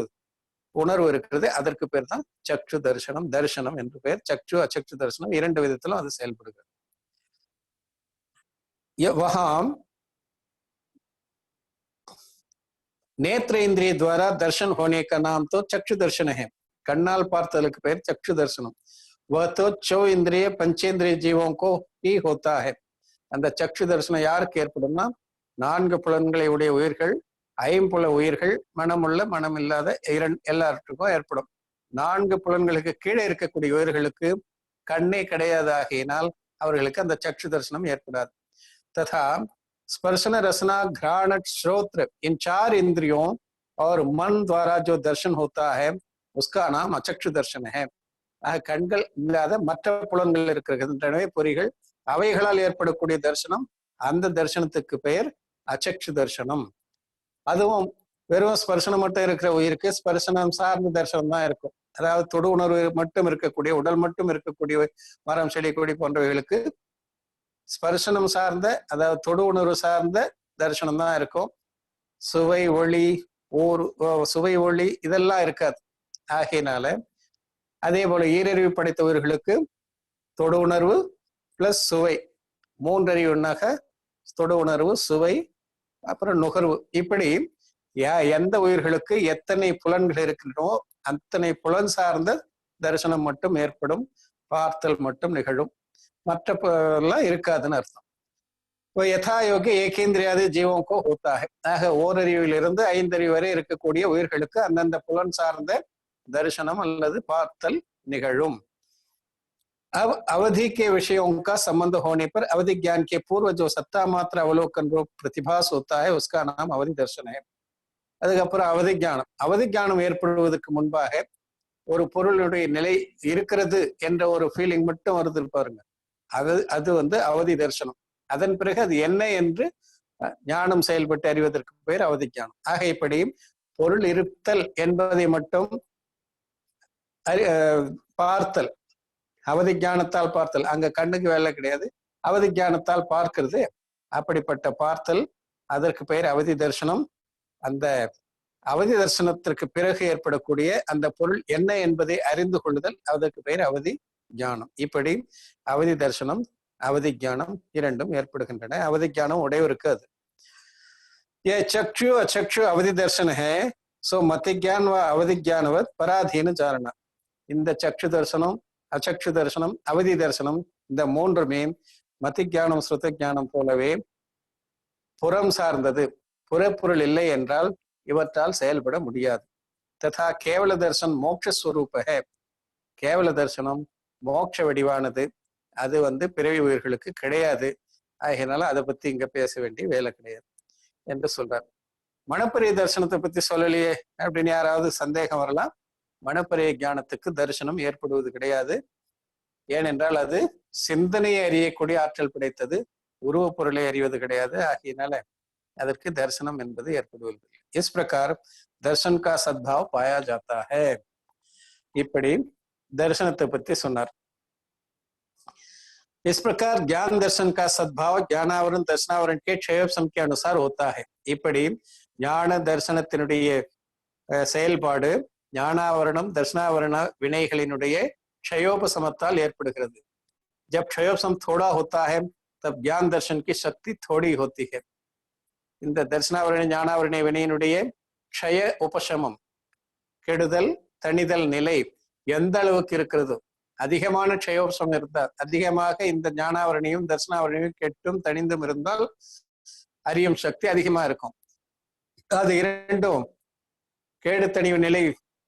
உணர்வு இருக்கிறது, அதற்கு பேர் தான் சக்ஷு தரிசனம். தரிசனம் என்று பெயர். சக்ஷு அச்சக்ஷு தரிசனம் இரண்டு விதத்திலும் அது செயல்படுகிறது. वहां नेत्र इंद्रिय द्वारा दर्शन होने का नाम तो चक्षु दर्शन है. कन्नाल पार्थलक पेर चक्षु दर्शनम. वह तो चौ इंद्रिय पंचेंद्रिय जीवों को ही होता है. அந்த சக்ஷு தரிசனம் யாருக்கு ஏற்படும்னா, நான்கு புலன்களை உடைய உயிர்கள், ஐம்புல உயிர்கள், மனமுள்ள மனம் இல்லாத எல்லாருக்கும் ஏற்படும். நான்கு புலன்களுக்கு கீழே இருக்கக்கூடிய உயிர்களுக்கு கண்ணே கிடையாது ஆகையினால் அவர்களுக்கு அந்த சக்ஷு தரிசனம் ஏற்படாது. तथा स्पर्शन रसना घ्राण श्रोत्र इन चार इंद्रियों और मन द्वारा जो दर्शन होता है उसका नाम अचक्षु दर्शन है. கண்கள் இல்லாத மற்ற புலன்கள் இருக்கிற பொறிகள், அவைகளால் ஏற்படக்கூடிய தரிசனம், அந்த தரிசனத்துக்கு பெயர் அச்சக்ஷு தரிசனம். அதுவும் வெறும் ஸ்பர்சனம் மட்டும் இருக்கிற உயிருக்கு ஸ்பர்சனம் சார்ந்த தரிசனம் தான் இருக்கும். அதாவது தொடு உணர்வு மட்டும் இருக்கக்கூடிய, உடல் மட்டும் இருக்கக்கூடிய மரம் செடி கொடி போன்றவைகளுக்கு ஸ்பர்சனம் சார்ந்த, அதாவது தொடு உணர்வு சார்ந்த தரிசனம் தான் இருக்கும். சுவை ஒளி இதெல்லாம் இருக்காது. ஆகையினால அதே போல ஈரறிவு படைத்தவர்களுக்கு தொடு உணர்வு பிளஸ் சுவை, மூன்றறிவுனாக தொடு உணர்வு, சுவை, அப்புறம் நுகர்வு, இப்படி எந்த உயிர்களுக்கு எத்தனை புலன்கள் இருக்கின்றனோ அத்தனை புலன் சார்ந்த தரிசனம் மட்டும் ஏற்படும், பார்த்தல் மட்டும் நிகழும், மற்ற எல்லாம் இருக்காதுன்னு அர்த்தம். இப்போ யதாயோகி ஏகேந்திரியாதி ஜீவங்கோ ஹோத்தாக. ஆக ஓரறிவிலிருந்து ஐந்தறிவு வரை இருக்கக்கூடிய உயிர்களுக்கு அந்தந்த புலன் சார்ந்த தரிசனம் அல்லது பார்த்தல் நிகழும். अवधि के विषयों का संबंध होने पर अवधि ज्ञान के पूर्व जो सत्ता मात्र अवलोकन रूप प्रतिभास होता है उसका नाम अवधि दर्शन है. அதுக்கப்புறம் அவதி ஞானம் ஏற்படுவதற்கு முன்பாக ஒரு பொருளுடைய நிலை இருக்கிறது என்ற ஒரு ஃபீலிங் மட்டும் வருது பாருங்க, அது அவதி தரிசனம். அதன் பிறகு அது என்ன என்று ஞானம் செயல்பட்டு அறிவதற்கு பெயர் அவதி ஞானம். ஆக இப்படி பொருள் இருத்தல் என்பதை மட்டும் பார்த்தல், அவதி ஞானத்தால் பார்த்தல், அங்க கண்ணுக்கு வேலை கிடையாது, அவதி ஞானத்தால் பார்க்கிறது. அப்படிப்பட்ட பார்த்தல், அதற்கு பெயர் அவதி தரிசனம். அந்த அவதி தரிசனத்திற்கு பிறகு ஏற்படக்கூடிய அந்த பொருள் என்ன என்பதை அறிந்து கொள்ளுதல், அதற்கு பெயர் அவதி ஞானம். இப்படி அவதி தரிசனம் அவதி ஞானம் இரண்டும் ஏற்படுகின்றன. அவதி ஞானம் உடையவருக்கு அது. ये चक्षु अचक्षु अवधि दर्शन है, सो मति ज्ञान व अवधि ज्ञानवत पराधीन चारण. இந்த சக்ஷு தரிசனம், அச்சக்ஷு தரிசனம், அவதி தரிசனம், இந்த மூன்றுமே மதி ஞானம் ஸ்ருத ஞானம் போலவே புறம் சார்ந்தது. புறப்பொருள் இல்லை என்றால் இவற்றால் செயல்பட முடியாது. ததா கேவல தர்சன் மோட்சஸ்வரூப. கேவல தரிசனம் மோட்ச வடிவானது, அது பிறவி உயிர்களுக்கு கிடையாது. ஆகையினால அதை பத்தி இங்க பேச வேண்டிய வேலை கிடையாது என்று சொல்றார். மனப்பரிய தரிசனத்தை பத்தி சொல்லலையே அப்படின்னு யாராவது சந்தேகம் வரலாம். மனப்பரிய ஞானத்துக்கு தரிசனம் ஏற்படுவது கிடையாது. ஏனென்றால் அது சிந்தனையை அறியக்கூடிய ஆற்றல் படைத்தது, உருவ பொருளை அறிவது கிடையாது. ஆகையினால அதற்கு தரிசனம் என்பது ஏற்படுவதில்லை. इस प्रकार दर्शन का सद्भाव पाया जाता है. இப்படி தரிசனத்தை பத்தி சொன்னார். इस प्रकार ज्ञान दर्शन का सद्भाव ज्ञानावरण दर्शनावरण के क्षयोपम के अनुसार होता है. இப்படி ஞான தர்சனத்தினுடைய செயல்பாடு ஞானாவரணம் தர்ஷனாவரண வினைகளினுடைய क्षयोपशमத்தால் ஏற்படுகிறது. जब क्षयोपशम थोड़ा होता है तब ज्ञान दर्शन की शक्ति थोड़ी होती है. இந்த தர்ஷனாவரண ஞானாவரண வினையினுடைய க்ஷய உபசமம் கெடுதல் தணிதல் நிலை எந்த அளவுக்கு இருக்கிறதோ, அதிகமான க்ஷயோபசம் இருந்தால், அதிகமாக இந்த ஞானாவரணையும் தர்ஷனாவரணையும் கெட்டும் தணிந்தும் இருந்தால் அறியும் சக்தி அதிகமா இருக்கும். அது இரண்டும் கேடு தணிவு நிலை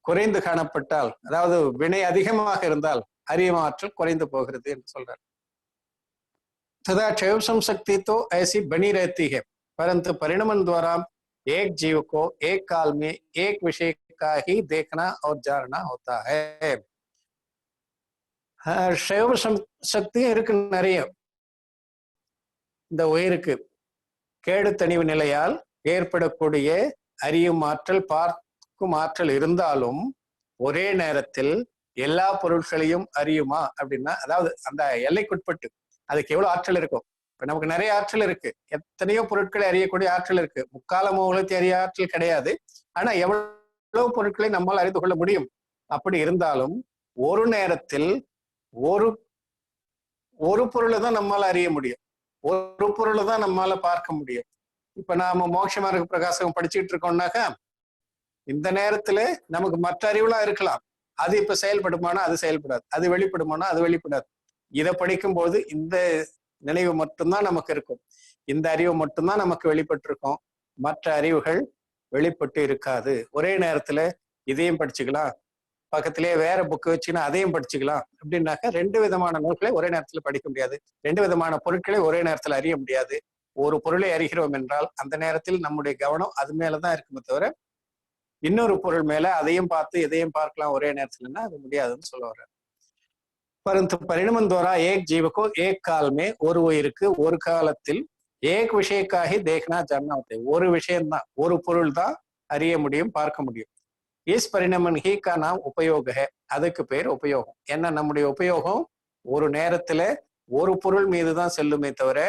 குறைந்து காணப்பட்டால், அதாவது வினை அதிகமாக இருந்தால் அறியும் ஆற்றல் குறைந்து போகிறது என்று சொல்றார். तथा क्षयोपम शक्ति तो ऐसी बनी रहती है, परंतु परिणमन द्वारा एक जीव को एक काल में एक विषय का ही देखना और जानना होता है. क्षयोपम சக்தியும் இருக்கு நிறைய. இந்த உயிருக்கு கேடு தணிவு நிலையால் ஏற்படக்கூடிய அறியும் ஆற்றல் பார்க்கும் ஆற்றல் இருந்தாலும் ஒரே நேரத்தில் எல்லா பொருட்களையும் அறியுமா அப்படின்னா, அதாவது அந்த எல்லைக்குட்பட்டு அதுக்கு எவ்வளவு ஆற்றல் இருக்கும். இப்ப நமக்கு நிறைய ஆற்றல் இருக்கு, எத்தனையோ பொருட்களை அறியக்கூடிய ஆற்றல் இருக்கு. முக்கால மூலத்தை அறிய ஆற்றல் கிடையாது. ஆனா எவ்வளவு பொருட்களை நம்மால் அறிந்து கொள்ள முடியும். அப்படி இருந்தாலும் ஒரு நேரத்தில் ஒரு பொருளை தான் நம்மால அறிய முடியும், ஒரு பொருளை தான் நம்மால பார்க்க முடியும். இப்ப நாம மோட்ச மார்க்க பிரகாசம் படிச்சுட்டு இருக்கோம்னாக்கா, இந்த நேரத்துல நமக்கு மற்ற அறிவுலாம் இருக்கலாம், அது இப்ப செயல்படுமானா அது செயல்படாது, அது வெளிப்படுமானா அது வெளிப்படாது. இதை படிக்கும் போது இந்த நினைவு மட்டும்தான் நமக்கு இருக்கும், இந்த அறிவு மட்டும்தான் நமக்கு வெளிப்பட்டு இருக்கும், மற்ற அறிவுகள் வெளிப்பட்டு இருக்காது. ஒரே நேரத்துல இதையும் படிச்சுக்கலாம், பக்கத்திலேயே வேற புக்கு வச்சுன்னா அதையும் படிச்சுக்கலாம். அப்படின்னாக்கா ரெண்டு விதமான நூல்களை ஒரே நேரத்துல படிக்க முடியாது, ரெண்டு விதமான பொருட்களை ஒரே நேரத்துல அறிய முடியாது. ஒரு பொருளை அறிகிறோம் என்றால் அந்த நேரத்தில் நம்முடைய கவனம் அது மேலதான் இருக்குமே தவிர இன்னொரு பொருள் மேல அதையும் பார்த்து இதையும் பார்க்கலாம் ஒரே நேரத்துலன்னா அது முடியாதுன்னு சொல்ல வர்றார். परंतु परिणमन द्वारा एक जीव को एक काल में ஒரு உயிருக்கு ஒரு காலத்தில் एक विषय का ही देखना जानना होता है. ஒரு விஷயம் தான், ஒரு பொருள் தான் அறிய முடியும், பார்க்க முடியும். इस परिणमन ही का नाम उपयोग है. அதுக்கு பேர் உபயோகம். என்ன, நம்முடைய உபயோகம் ஒரு நேரத்துல ஒரு பொருள் மீது தான் செல்லுமே தவிர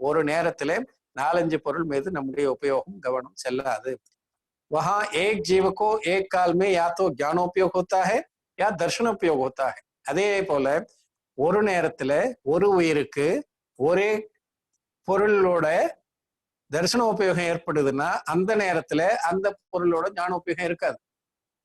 ஒரு நேரத்துல 4-5 பொருள் மீது நம்முடைய உபயோகம் கவனம் செல்லாது. वहां एक जीव को एक काल में या तो ज्ञानोपयोग होता है या दर्शनोपयोग होता है. அதே போல ஒரு நேரத்துல ஒரு உயிருக்கு ஒரே பொருளோட தரிசன உபயோகம் ஏற்படுதுன்னா அந்த நேரத்துல அந்த பொருளோட ஞானோபயோகம் இருக்காது.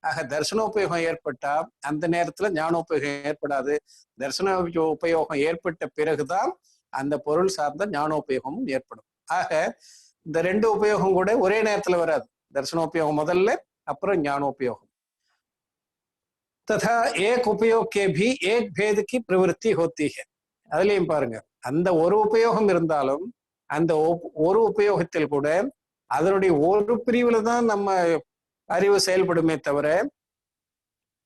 ஆக தரிசனோபயோகம் ஏற்பட்டா அந்த நேரத்துல ஞானோபயோகம் ஏற்படாது. தரிசன உபயோகம் ஏற்பட்ட பிறகுதான் அந்த பொருள் சார்ந்த ஞானோபயோகமும் ஏற்படும். ஆக இந்த ரெண்டு உபயோகம் கூட ஒரே நேரத்துல வராது. दर्शनोपयोग முதல்ல, அப்புறம் ஞானோபயோகம். तथा एक उपयोग के भी एक भेद की प्रवृत्ति होती है. அதுலயும் பாருங்க, அந்த ஒரு உபயோகம் இருந்தாலும் அந்த ஒரு உபயோகத்தில் கூட அதனுடைய ஒரு பிரிவுல தான் நம்ம அறிவு செயல்படுமே தவிர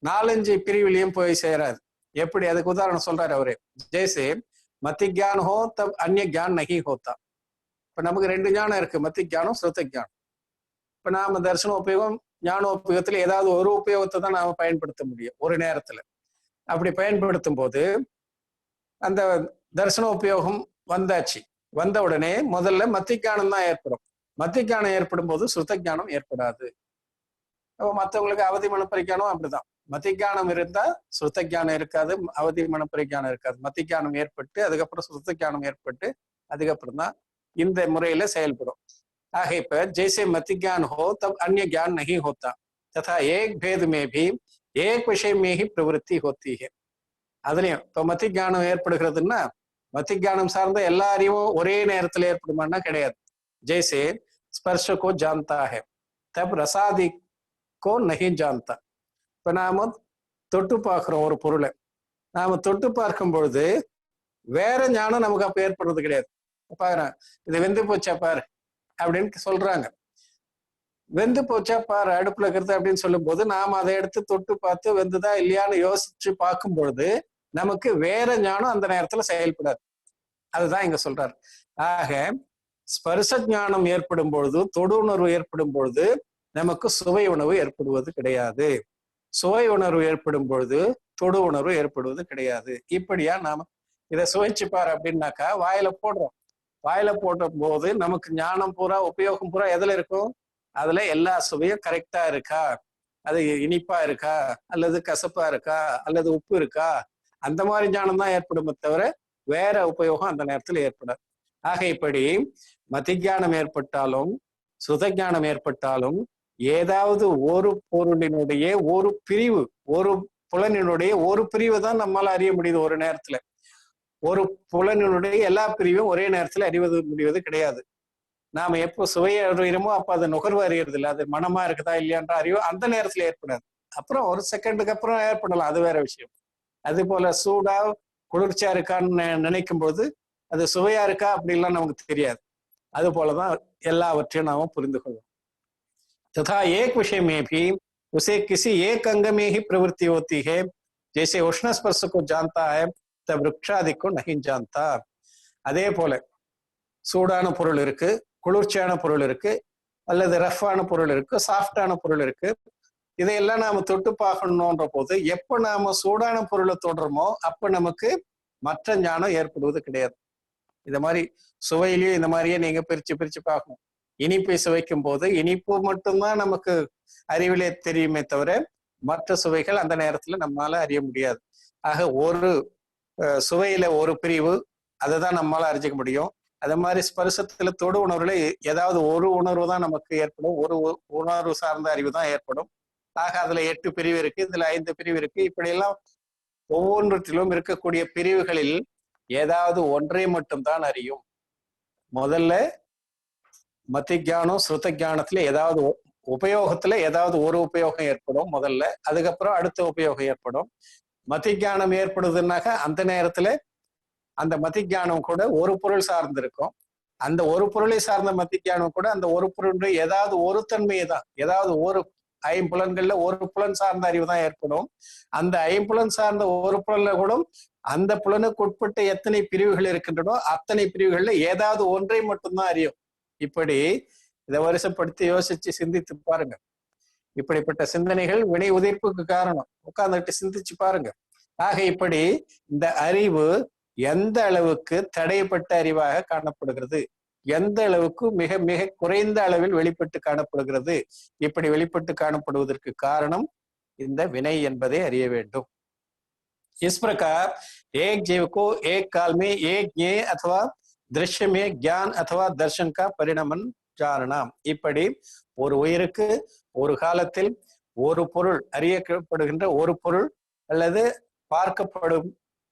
4-5 பிரிவுலையும் போய் சேராது. எப்படி, அதுக்கு உதாரணம் சொல்றாரு அவரு. ஜெய்சே மத்தி ஜான் ஹோ தப் அந்நிய ஜான் நகி ஹோத்தா. இப்ப நமக்கு ரெண்டு ஞானம் இருக்கு, மத்தி ஜானம் ஸ்ருத ஜானம். இப்ப நாம தரிசன உபயோகம் ஞானோபயோகத்துல ஏதாவது ஒரு உபயோகத்தை தான் நாம பயன்படுத்த முடியும் ஒரு நேரத்துல. அப்படி பயன்படுத்தும் போது அந்த தரிசன உபயோகம் வந்தாச்சு, வந்த உடனே முதல்ல மத்திஞானம் தான் ஏற்படும். மத்திஞானம் ஏற்படும் போது ஸ்ருத ஞானம் ஏற்படாது. அப்ப மற்றவங்களுக்கு அவதி மனப்பரிஞானம் அப்படிதான். மத்திஞானம் இருந்தா ஸ்ருத ஞானம் இருக்காது, அவதி மனப்பரிஞானம் இருக்காது. மத்திஞானம் ஏற்பட்டு அதுக்கப்புறம் ஸ்ருத ஞானம் ஏற்பட்டு அதுக்கப்புறம் தான் இந்த முறையில செயல்படும். आगे पर जैसे मति ज्ञान हो तब अन्य ज्ञान नहीं होता तथा एक भेद में भी एक विषय में ही प्रवृत्ति होती है. அதுலயும் இப்ப மத்தி ஞானம் ஏற்படுகிறதுன்னா மத்தி ஞானம் சார்ந்த எல்லா அறிவும் ஒரே நேரத்துல ஏற்படுமான்னா கிடையாது. जैसे स्पर्श को जानता है तब रसादि को नहीं जानता. இப்ப நாம தொட்டு பார்க்கிறோம் ஒரு பொருளை, நாம தொட்டு பார்க்கும் பொழுது வேற ஞானம் நமக்கு அப்ப ஏற்படுறது கிடையாது. பாரு, இது வெந்து போச்சா பாரு அப்படின்னு சொல்றாங்க. வெந்து போச்சா பாரு அடுப்புல இருக்கிறது அப்படின்னு சொல்லும் போது நாம அதை எடுத்து தொட்டு பார்த்து வெந்துதா இல்லையான்னு யோசிச்சு பார்க்கும் பொழுது நமக்கு வேற ஞானம் அந்த நேரத்துல செயல்படாது. அதுதான் இங்க சொல்றாரு. ஆக ஸ்பர்ச ஞானம் ஏற்படும் பொழுது, தொடு உணர்வு ஏற்படும் பொழுது நமக்கு சுவை உணர்வு ஏற்படுவது கிடையாது. சுவை உணர்வு ஏற்படும் பொழுது தொடு உணர்வு ஏற்படுவது கிடையாது. இப்படியா நாம இதை சுவைச்சுப்பார் அப்படின்னாக்கா வாயில போடுறோம். வாயில போட்ட போது நமக்கு ஞானம் பூரா, உபயோகம் பூரா எதுல இருக்கும்? அதுல எல்லா சுவையும் கரெக்டா இருக்கா, அது இனிப்பா இருக்கா, அல்லது கசப்பா இருக்கா, அல்லது உப்பு இருக்கா, அந்த மாதிரி ஞானம் தான் ஏற்படுமே தவிர வேற உபயோகம் அந்த நேரத்தில் ஏற்படாது. ஆக இப்படி மதிஞானம் ஏற்பட்டாலும் சுதஞானம் ஏற்பட்டாலும் ஏதாவது ஒரு பொருளினுடைய ஒரு பிரிவு, ஒரு புலனினுடைய ஒரு பிரிவு தான் நம்மால அறிய முடியுது ஒரு நேரத்துல. ஒரு புலனினுடைய எல்லா பிரிவும் ஒரே நேரத்துல அறிவது முடிவது கிடையாது. நாம எப்போ சுவையை அறிகிறோமோ அப்ப அதை நுகர்வு அறியறது இல்லை. அது மனமா இருக்குதா இல்லையான்ற அறிவு அந்த நேரத்துல ஏற்படாது. அப்புறம் ஒரு செகண்டுக்கு அப்புறம் ஏற்படலாம், அது வேற விஷயம். அது போல சூடா குளிர்ச்சியா இருக்கான்னு நினைக்கும் போது அது சுவையா இருக்கா அப்படின்லாம் நமக்கு தெரியாது. அது போலதான் எல்லாவற்றையும் நாம புரிந்து கொள்வோம். तथा एक विषय में भी उसे किसी एक अंग में ही प्रवृत्ति होती है, जैसे उष्ण स्पर्श को जानता है तब वृक्षादि को नहीं जानता. அதே போல சூடான பொருள் இருக்கு, குளிர்ச்சியான பொருள் இருக்கு, அல்லது ரஃப்பான பொருள் இருக்கு, சாஃப்டான பொருள் இருக்கு. இதையெல்லாம் நாம தொட்டு பார்க்கணும்ன்ற போது எப்ப நாம சூடான பொருளை தொடுறோமோ அப்ப நமக்கு மற்ற ஞானம் ஏற்படுவது கிடையாது. இந்த மாதிரி சுவையிலேயே இந்த மாதிரியே நீங்க பிரிச்சு பிரிச்சு பார்க்கணும். இனிப்பை சுவைக்கும் போது இனிப்பு மட்டும்தான் நமக்கு அறிவிலே தெரியுமே தவிர மற்ற சுவைகள் அந்த நேரத்துல நம்மளால அறிய முடியாது. ஆக ஒரு சுவையில ஒரு பிரிவு, அதை தான் நம்மளால அறிஞ்சிக்க முடியும். அதே மாதிரி ஸ்பர்சத்துல தொடு உணர்வுல ஏதாவது ஒரு உணர்வு தான் நமக்கு ஏற்படும், ஒரு உணர்வு சார்ந்த அறிவு தான் ஏற்படும். ஆக அதுல 8 பிரிவு இருக்கு, இதுல 5 பிரிவு இருக்கு. இப்படியெல்லாம் ஒவ்வொன்றிலும் இருக்கக்கூடிய பிரிவுகளில் ஏதாவது ஒன்றை மட்டும்தான் அறியும். முதல்ல மத்திஞானம் ஸ்ருதஞானத்துல ஏதாவது உபயோகத்துல ஏதாவது ஒரு உபயோகம் ஏற்படும் முதல்ல, அதுக்கப்புறம் அடுத்த உபயோகம் ஏற்படும். மத்திஞானம் ஏற்படுதுன்னாக்க அந்த நேரத்துல அந்த மத்திஞானம் கூட ஒரு பொருள் சார்ந்திருக்கும். அந்த ஒரு பொருளை சார்ந்த மத்திஞானம் கூட அந்த ஒரு பொருளுடைய ஏதாவது ஒரு தன்மையை தான், ஏதாவது ஒரு ஐம்புலன்கள்ல ஒரு புலன் சார்ந்த அறிவு தான் ஏற்படும். அந்த ஐம்புலன் சார்ந்த ஒரு புலன்ல கூட அந்த புலனுக்கு உட்பட்ட எத்தனை பிரிவுகள் இருக்கின்றனோ அத்தனை பிரிவுகள்ல ஏதாவது ஒன்றை மட்டும்தான் அறியும். இப்படி இதை வரிசைப்படுத்தி யோசிச்சு சிந்தித்து பாருங்க. இப்படிப்பட்ட சிந்தனைகள் வினை உதிர்ப்புக்கு காரணம். உட்கார்ந்துட்டு சிந்திச்சு பாருங்க. ஆக இப்படி இந்த அறிவு எந்த அளவுக்கு தடைப்பட்ட அறிவாக காணப்படுகிறது, எந்த அளவுக்கு மிக மிக குறைந்த அளவில் வெளிப்பட்டு காணப்படுகிறது, இப்படி வெளிப்பட்டு காணப்படுவதற்கு காரணம் இந்த வினை என்பதை அறிய வேண்டும். इस प्रकार एक जीव को एक काल में एक ज्ञेय अथवा दृश्य में ज्ञान अथवा दर्शन का परिणमन जानना. இப்படி ஒரு உயிருக்கு ஒரு காலத்தில் ஒரு பொருள், அறியப்படுகின்ற ஒரு பொருள் அல்லது பார்க்கப்படும்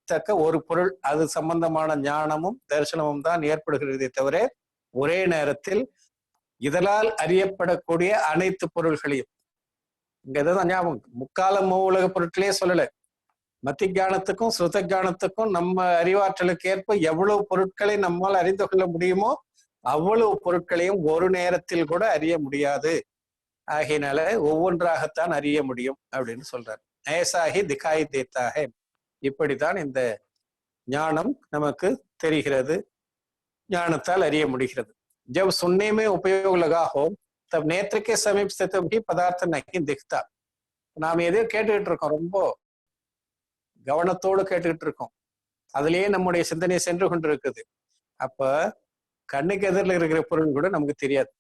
தக்க ஒரு பொருள், அது சம்பந்தமான ஞானமும் தரிசனமும் தான் ஏற்படுகிறதே தவிர ஒரே நேரத்தில் இதனால் அறியப்படக்கூடிய அனைத்து பொருள்களையும், இங்க இதுதான் ஞாபகம், முக்கால உலக பொருட்களே சொல்லல. மத்திஞானத்துக்கும் ஸ்ருதஞானத்துக்கும் நம்ம அறிவாற்றலுக்கு ஏற்ப எவ்வளவு பொருட்களை நம்மால் அறிந்து கொள்ள முடியுமோ அவ்வளவு பொருட்களையும் ஒரு நேரத்தில் கூட அறிய முடியாது. ஆகையினால ஒவ்வொன்றாகத்தான் அறிய முடியும் அப்படின்னு சொல்றாரு. ஏசாகி திகாய் தேத்தாக, இப்படித்தான் இந்த ஞானம் நமக்கு தெரிகிறது, ஞானத்தால் அறிய முடிகிறது. जब सुनने में उपयोग लगा हो तब नेत्र के समीप स्थित भी पदार्थ नहीं दिखता. நாம் எதையோ கேட்டுக்கிட்டு இருக்கோம், ரொம்ப கவனத்தோடு கேட்டுக்கிட்டு இருக்கோம், அதுலயே நம்முடைய சிந்தனை சென்று கொண்டு இருக்குது. அப்ப கண்ணுக்கு எதிரில் இருக்கிற பொருள் கூட நமக்கு தெரியாது.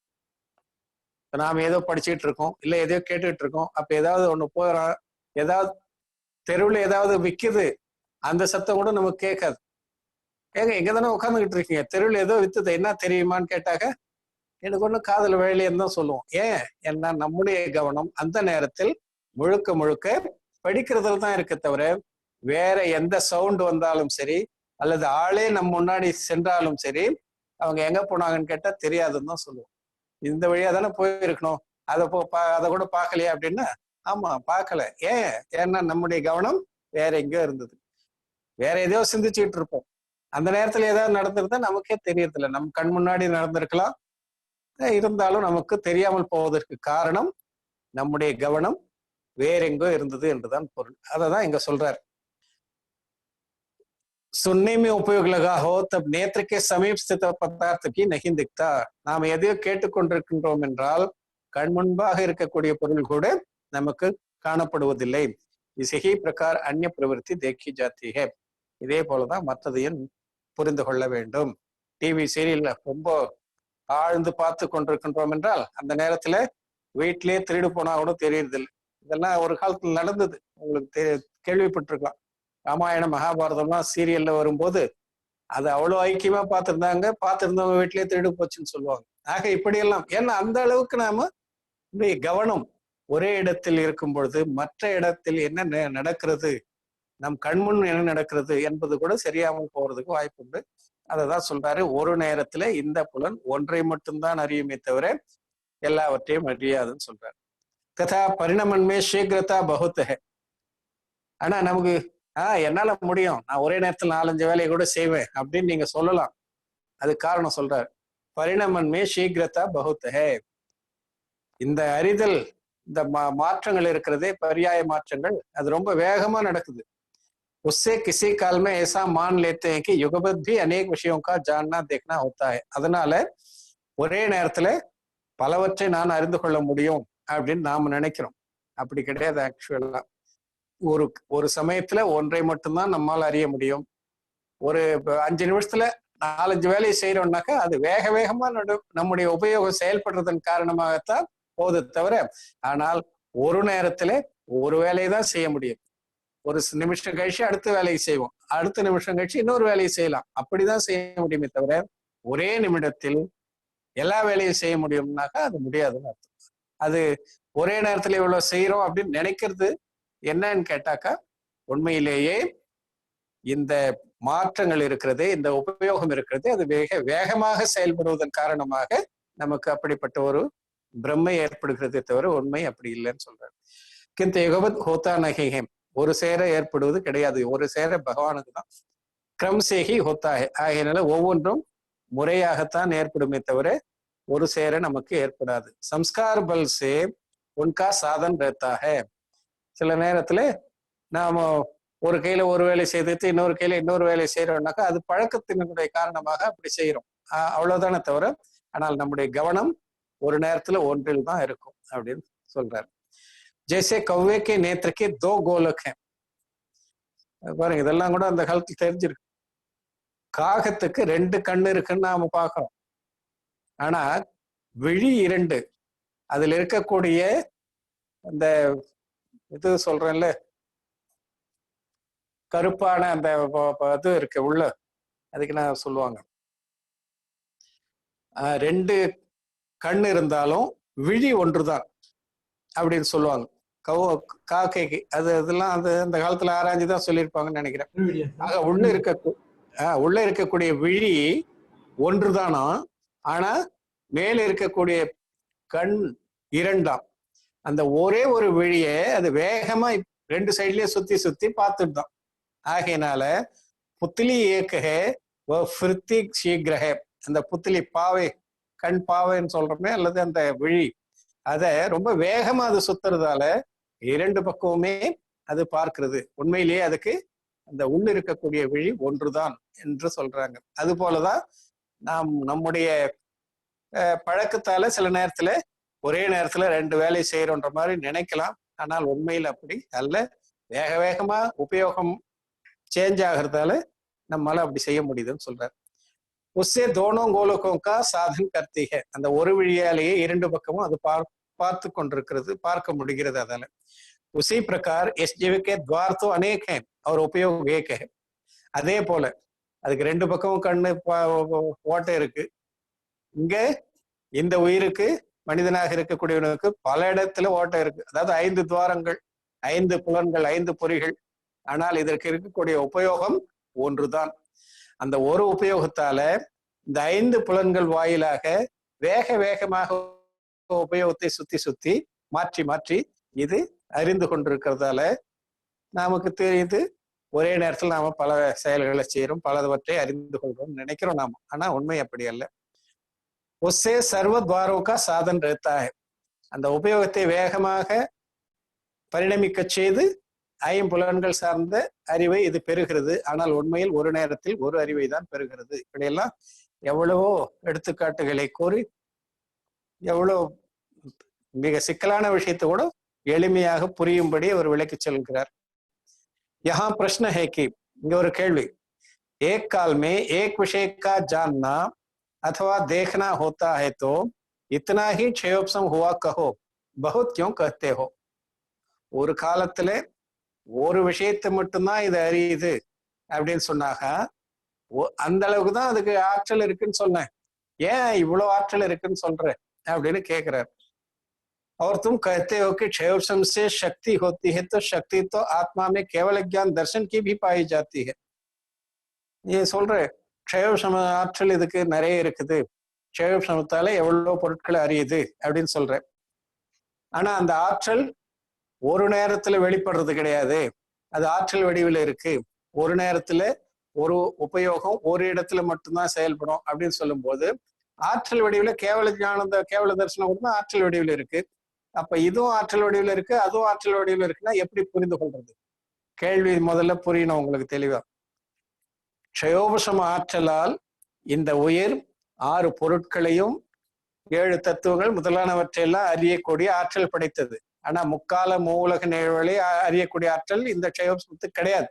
நாம் ஏதோ படிச்சுட்டு இருக்கோம், இல்ல எதையோ கேட்டுக்கிட்டு இருக்கோம், அப்ப ஏதாவது ஒண்ணு போறோம், ஏதாவது தெருவுல ஏதாவது விக்குது, அந்த சத்தம் கூட நமக்கு கேட்காது. ஏங்க எங்க தானே உட்காந்துக்கிட்டு இருக்கீங்க, தெருவில் ஏதோ வித்துது, என்ன தெரியுமான்னு கேட்டாக்க எனக்கு ஒண்ணு காதல் வேலைன்னு தான் சொல்லுவோம். ஏன் என்ன, நம்முடைய கவனம் அந்த நேரத்தில் முழுக்க முழுக்க படிக்கிறதுல தான் இருக்க தவிர வேற எந்த சவுண்ட் வந்தாலும் சரி அல்லது ஆளே நம்ம முன்னாடி சென்றாலும் சரி அவங்க எங்க போனாங்கன்னு கேட்டா தெரியாதுன்னு தான் சொல்லுவோம். இந்த வழியா தானே போயிருக்கணும், அதை கூட பார்க்கலையா அப்படின்னா ஆமா பார்க்கல. ஏன்னா நம்முடைய கவனம் வேற எங்கேயோ இருந்தது, வேற எதையோ சிந்திச்சுக்கிட்டு இருப்போம். அந்த நேரத்துல ஏதாவது நடந்திருந்தா நமக்கே தெரியறதில்ல, நம்ம கண் முன்னாடி நடந்திருக்கலாம், இருந்தாலும் நமக்கு தெரியாமல் போவதற்கு காரணம் நம்முடைய கவனம் வேற எங்கோ இருந்தது என்றுதான் பொருள். அததான் இங்க சொல்றார். सुनने में उपयोग लगा हो तब नेत्र के समीप स्थित पदार्थ भी नहीं दिखता. நாம் எதையோ கேட்டுக்கொண்டிருக்கின்றோம் என்றால் கண் முன்பாக இருக்கக்கூடிய பொருள் கூட நமக்கு காணப்படுவதில்லை. इसी प्रकार अन्य प्रवृत्ति देखी जाती है. இதே போலதான் மற்றதையும் புரிந்து கொள்ள வேண்டும். டிவி சீரியல்ல ரொம்ப ஆழ்ந்து பார்த்து கொண்டிருக்கின்றோம் என்றால் அந்த நேரத்துல வீட்டிலேயே திருடு போனா கூட தெரியறதில்லை. இதெல்லாம் ஒரு காலத்துல நடந்தது, உங்களுக்கு கேள்விப்பட்டிருக்கலாம். ராமாயணம் மகாபாரதம்லாம் சீரியல்ல வரும்போது அது அவ்வளவு ஐக்கியமா பார்த்திருந்தவங்க வீட்டிலேயே திருடு போச்சுன்னு சொல்லுவாங்க. ஆக இப்படியெல்லாம், ஏன்னா அந்த அளவுக்கு நாம கவனம் ஒரே இடத்தில் இருக்கும் பொழுது மற்ற இடத்தில் என்ன நடக்கிறது, நம் கண்முன் என்ன நடக்கிறது என்பது கூட சரியாமல் போறதுக்கு வாய்ப்பு உண்டு. அததான் சொல்றாரு, ஒரு நேரத்துல இந்த புலன் ஒன்றை மட்டும்தான் அறியுமே தவிர எல்லாவற்றையும் அறியாதுன்னு சொல்றாரு. ததா பரிணமன்மே சீக்கிரதா பகுத்த. ஆனா நமக்கு என்னால முடியும், நான் ஒரே நேரத்தில் 4-5 வேலையை கூட செய்வேன் அப்படின்னு நீங்க சொல்லலாம். அது காரணம் சொல்றாரு, பரிணமன்மே சீக்கிரதா பகுத்த. இந்த அறிதல், இந்த மாற்றங்கள் இருக்கிறதே, பரியாய மாற்றங்கள், அது ரொம்ப வேகமா நடக்குது. उससे किसी काल में ऐसा मान लेते हैं कि युगपत भी अनेक विषयों का जानना देखना होता है. அதனால ஒரே நேரத்துல பலவற்றை நான் அறிந்து கொள்ள முடியும் அப்படின்னு நாம நினைக்கிறோம். அப்படி கிடையாது. ஆக்சுவலா ஒரு ஒரு சமயத்துல ஒன்றை மட்டும்தான் நம்மால் அறிய முடியும். ஒரு 5 நிமிஷத்துல 4-5 வேலையை செய்யறோம்னாக்கா அது வேக வேகமா நம்முடைய உபயோகம் செயல்படுறதன் காரணமாகத்தான் போகுது தவிர, ஆனால் ஒரு நேரத்துல ஒரு வேலையை தான் செய்ய முடியும். ஒரு நிமிஷம் கழிச்சு அடுத்த வேலையை செய்வோம், அடுத்த நிமிஷம் கழிச்சு இன்னொரு வேலையை செய்யலாம். அப்படிதான் செய்ய முடியுமே தவிர ஒரே நிமிடத்தில் எல்லா வேலையும் செய்ய முடியும்னாக்கா அது முடியாதுன்னு அர்த்தம். அது ஒரே நேரத்துல இவ்வளவு செய்யறோம் அப்படின்னு நினைக்கிறது என்னன்னு கேட்டாக்கா, உண்மையிலேயே இந்த மாற்றங்கள் இருக்கிறது, இந்த உபயோகம் இருக்கிறது, அது வேகமாக செயல்படுவதன் காரணமாக நமக்கு அப்படிப்பட்ட ஒரு பிரம்மை ஏற்படுகிறதே தவிர உண்மை அப்படி இல்லைன்னு சொல்றாரு. கிந்த யுகவத் ஹோத்தா நகிஹேம், ஒரு சேர ஏற்படுவது கிடையாது, ஒரு சேர பகவானுக்கு தான். கிரம் சேகி ஹோத்தா ஹே, ஆகையினால ஒவ்வொன்றும் முறையாகத்தான் ஏற்படுமே தவிர ஒரு சேர நமக்கு ஏற்படாது. சம்ஸ்கார் பல் சே உன்கா சாதன் ரஹ்தா ஹே. சில நேரத்துல நாம ஒரு கையில ஒரு வேலை செய்துட்டு இன்னொரு கையில இன்னொரு வேலை செய்யறோம்னாக்கா அது பழக்கத்தினுடைய காரணமாக அப்படி செய்யறோம், அவ்வளவுதானே தவிர, ஆனால் நம்முடைய கவனம் ஒரு நேரத்துல ஒன்றில் தான் இருக்கும் அப்படின்னு சொல்றாரு. ஜெய்சே கவ்வே கே நேத்திரக்கே தோ கோலக் ஹே. பாருங்க, இதெல்லாம் கூட அந்த காலத்துல தெரிஞ்சிருக்கு. காகத்துக்கு 2 கண்ணு இருக்குன்னு நாம பாக்குறோம். ஆனா விழி 2, அதுல இருக்கக்கூடிய அந்த இது சொல்றேன்ல, கருப்பான அந்த இது இருக்கு உள்ள, அதுக்கு நான் சொல்லுவாங்க 2 கண் இருந்தாலும் விழி ஒன்றுதான் அப்படின்னு சொல்லுவாங்க காக்கைக்கு. அதெல்லாம் அந்த காலத்துல ஆராய்ஞ்சுதான் சொல்லியிருப்பாங்கன்னு நினைக்கிறேன். ஆக உள்ள இருக்கக்கூடிய விழி ஒன்றுதானா, ஆனா மேல இருக்கக்கூடிய கண் 2ஆம். அந்த ஒரே ஒரு விழியை அது வேகமா 2 சைட்லயே சுத்தி சுத்தி பார்த்துட்டு தான். ஆகையினால புத்திலி ஏக்கஹே ஃபிருத்திக் சீக்கிரஹே, அந்த புத்திலி பாவை, கண் பாவைன்னு சொல்றோமே, அல்லது அந்த விழி, அத ரொம்ப வேகமா அது சுத்துறதால 2 பக்கமுமே அது பார்க்கிறது. உண்மையிலேயே அதுக்கு அந்த உள்ள இருக்கக்கூடிய விழி ஒன்றுதான் என்று சொல்றாங்க. அது போலதான் நாம் நம்முடைய பழக்கத்தால சில நேரத்துல ஒரே நேரத்துல 2 வேலை செய்யறோன்ற மாதிரி நினைக்கலாம். ஆனால் உண்மையில் அப்படி அல்ல. வேக வேகமா உபயோகம் சேஞ்ச் ஆகிறதால நம்மளால அப்படி செய்ய முடியுதுன்னு சொல்றாரு. உஸ்ஸே தோனோ கோலோகா சாதன் கர்த்திக, அந்த ஒரு வழியாலேயே 2 பக்கமும் அது பார்த்து கொண்டிருக்கிறது, பார்க்க முடிகிறது. அதால உசி பிரகார் எஸ் ஜீவிக்கே துவார் தோ அநேக் ஹே அவர் உபயோக ஏக் ஹே. அதே போல அதுக்கு 2 பக்கமும் கண்ணு ஓட்டை இருக்கு. இங்க இந்த உயிருக்கு, மனிதனாக இருக்கக்கூடியவனுக்கு பல இடத்துல ஓட்டை இருக்கு. அதாவது 5 துவாரங்கள், 5 புலன்கள், 5 பொறிகள். ஆனால் இதற்கு இருக்கக்கூடிய உபயோகம் ஒன்றுதான். அந்த ஒரு உபயோகத்தால இந்த 5 புலன்கள் வாயிலாக வேக வேகமாக உபயோகத்தை சுத்தி சுத்தி மாற்றி மாற்றி இது அறிந்து கொண்டிருக்கிறதால நமக்கு தெரியுது ஒரே நேரத்தில் நாம பல செயல்களை செய்யறோம், பலவற்றை அறிந்து கொள்றோம் நினைக்கிறோம் நாம. ஆனா உண்மை அப்படி அல்ல. உஸ்ஸே சர்வ துவாரோகா சாதன் ரஹ்தா ஹே, அந்த உபயோகத்தை வேகமாக பரிணமிக்க செய்து 5 புலன்கள் சார்ந்த அறிவை இது பெறுகிறது. ஆனால் உண்மையில் ஒரு நேரத்தில் ஒரு அறிவை தான் பெறுகிறது. இப்படியெல்லாம் எவ்வளவோ எடுத்துக்காட்டுகளை கூறி எவ்வளவு மிக சிக்கலான விஷயத்தை கூட எளிமையாக புரியும்படி அவர் விளக்கி செல்கிறார். யஹா பிரஷ்ன ஹே கி இங்க ஒரு கேள்வி, एक काल में एक विषय का जानना अथवा देखना होता है तो इतना ही क्षयोपम हुआ कहो, बहुत क्यों कहते हो? ஒரு காலத்துல ஒரு விஷயத்தை மட்டும்தான் இது அறியுது அப்படின்னு சொன்னாங்க. அந்த அளவுக்கு தான் அதுக்கு ஆற்றல் இருக்குன்னு சொன்னேன், ஏன் இவ்வளவு ஆற்றல் இருக்குன்னு சொல்ற அப்படின்னு கேக்குறாரு. और तुम कहते हो कि क्षयोपम से शक्ति होती है, तो शक्ति तो आत्मा में केवल ज्ञान दर्शन की भी पाई जाती है. நீ சொல்ற க்ஷயோபசம ஆற்றல் இதுக்கு நிறைய இருக்குது, க்ஷயோபசமத்தால எவ்வளவு பொருட்களை அறியுது அப்படின்னு சொல்ற. ஆனா அந்த ஆற்றல் ஒரு நேரத்துல வெளிப்படுறது கிடையாது, அது ஆற்றல் வடிவில் இருக்கு. ஒரு நேரத்துல ஒரு உபயோகம் ஒரு இடத்துல மட்டும்தான் செயல்படும் அப்படின்னு சொல்லும் போது ஆற்றல் வடிவில் கேவல ஞானம், கேவல தரிசனம் கூட ஆற்றல் வடிவில் இருக்கு. அப்ப இதுவும் ஆற்றல் வடிவில் இருக்கு, அதுவும் ஆற்றல் வடிவில் இருக்குன்னா எப்படி புரிந்து கொள்றது? கேள்வி முதல்ல புரியணும் உங்களுக்கு தெளிவா. க்ஷயோபசம ஆற்றலால் இந்த உயிர் 6 பொருட்களையும் 7 தத்துவங்கள் முதலானவற்றையெல்லாம் அறியக்கூடிய ஆற்றல் படைத்தது. ஆனா முக்கால மூலக நிகழ்வுகளை அறியக்கூடிய ஆற்றல் இந்த க்ஷயோபசமத்துக்கு கிடையாது.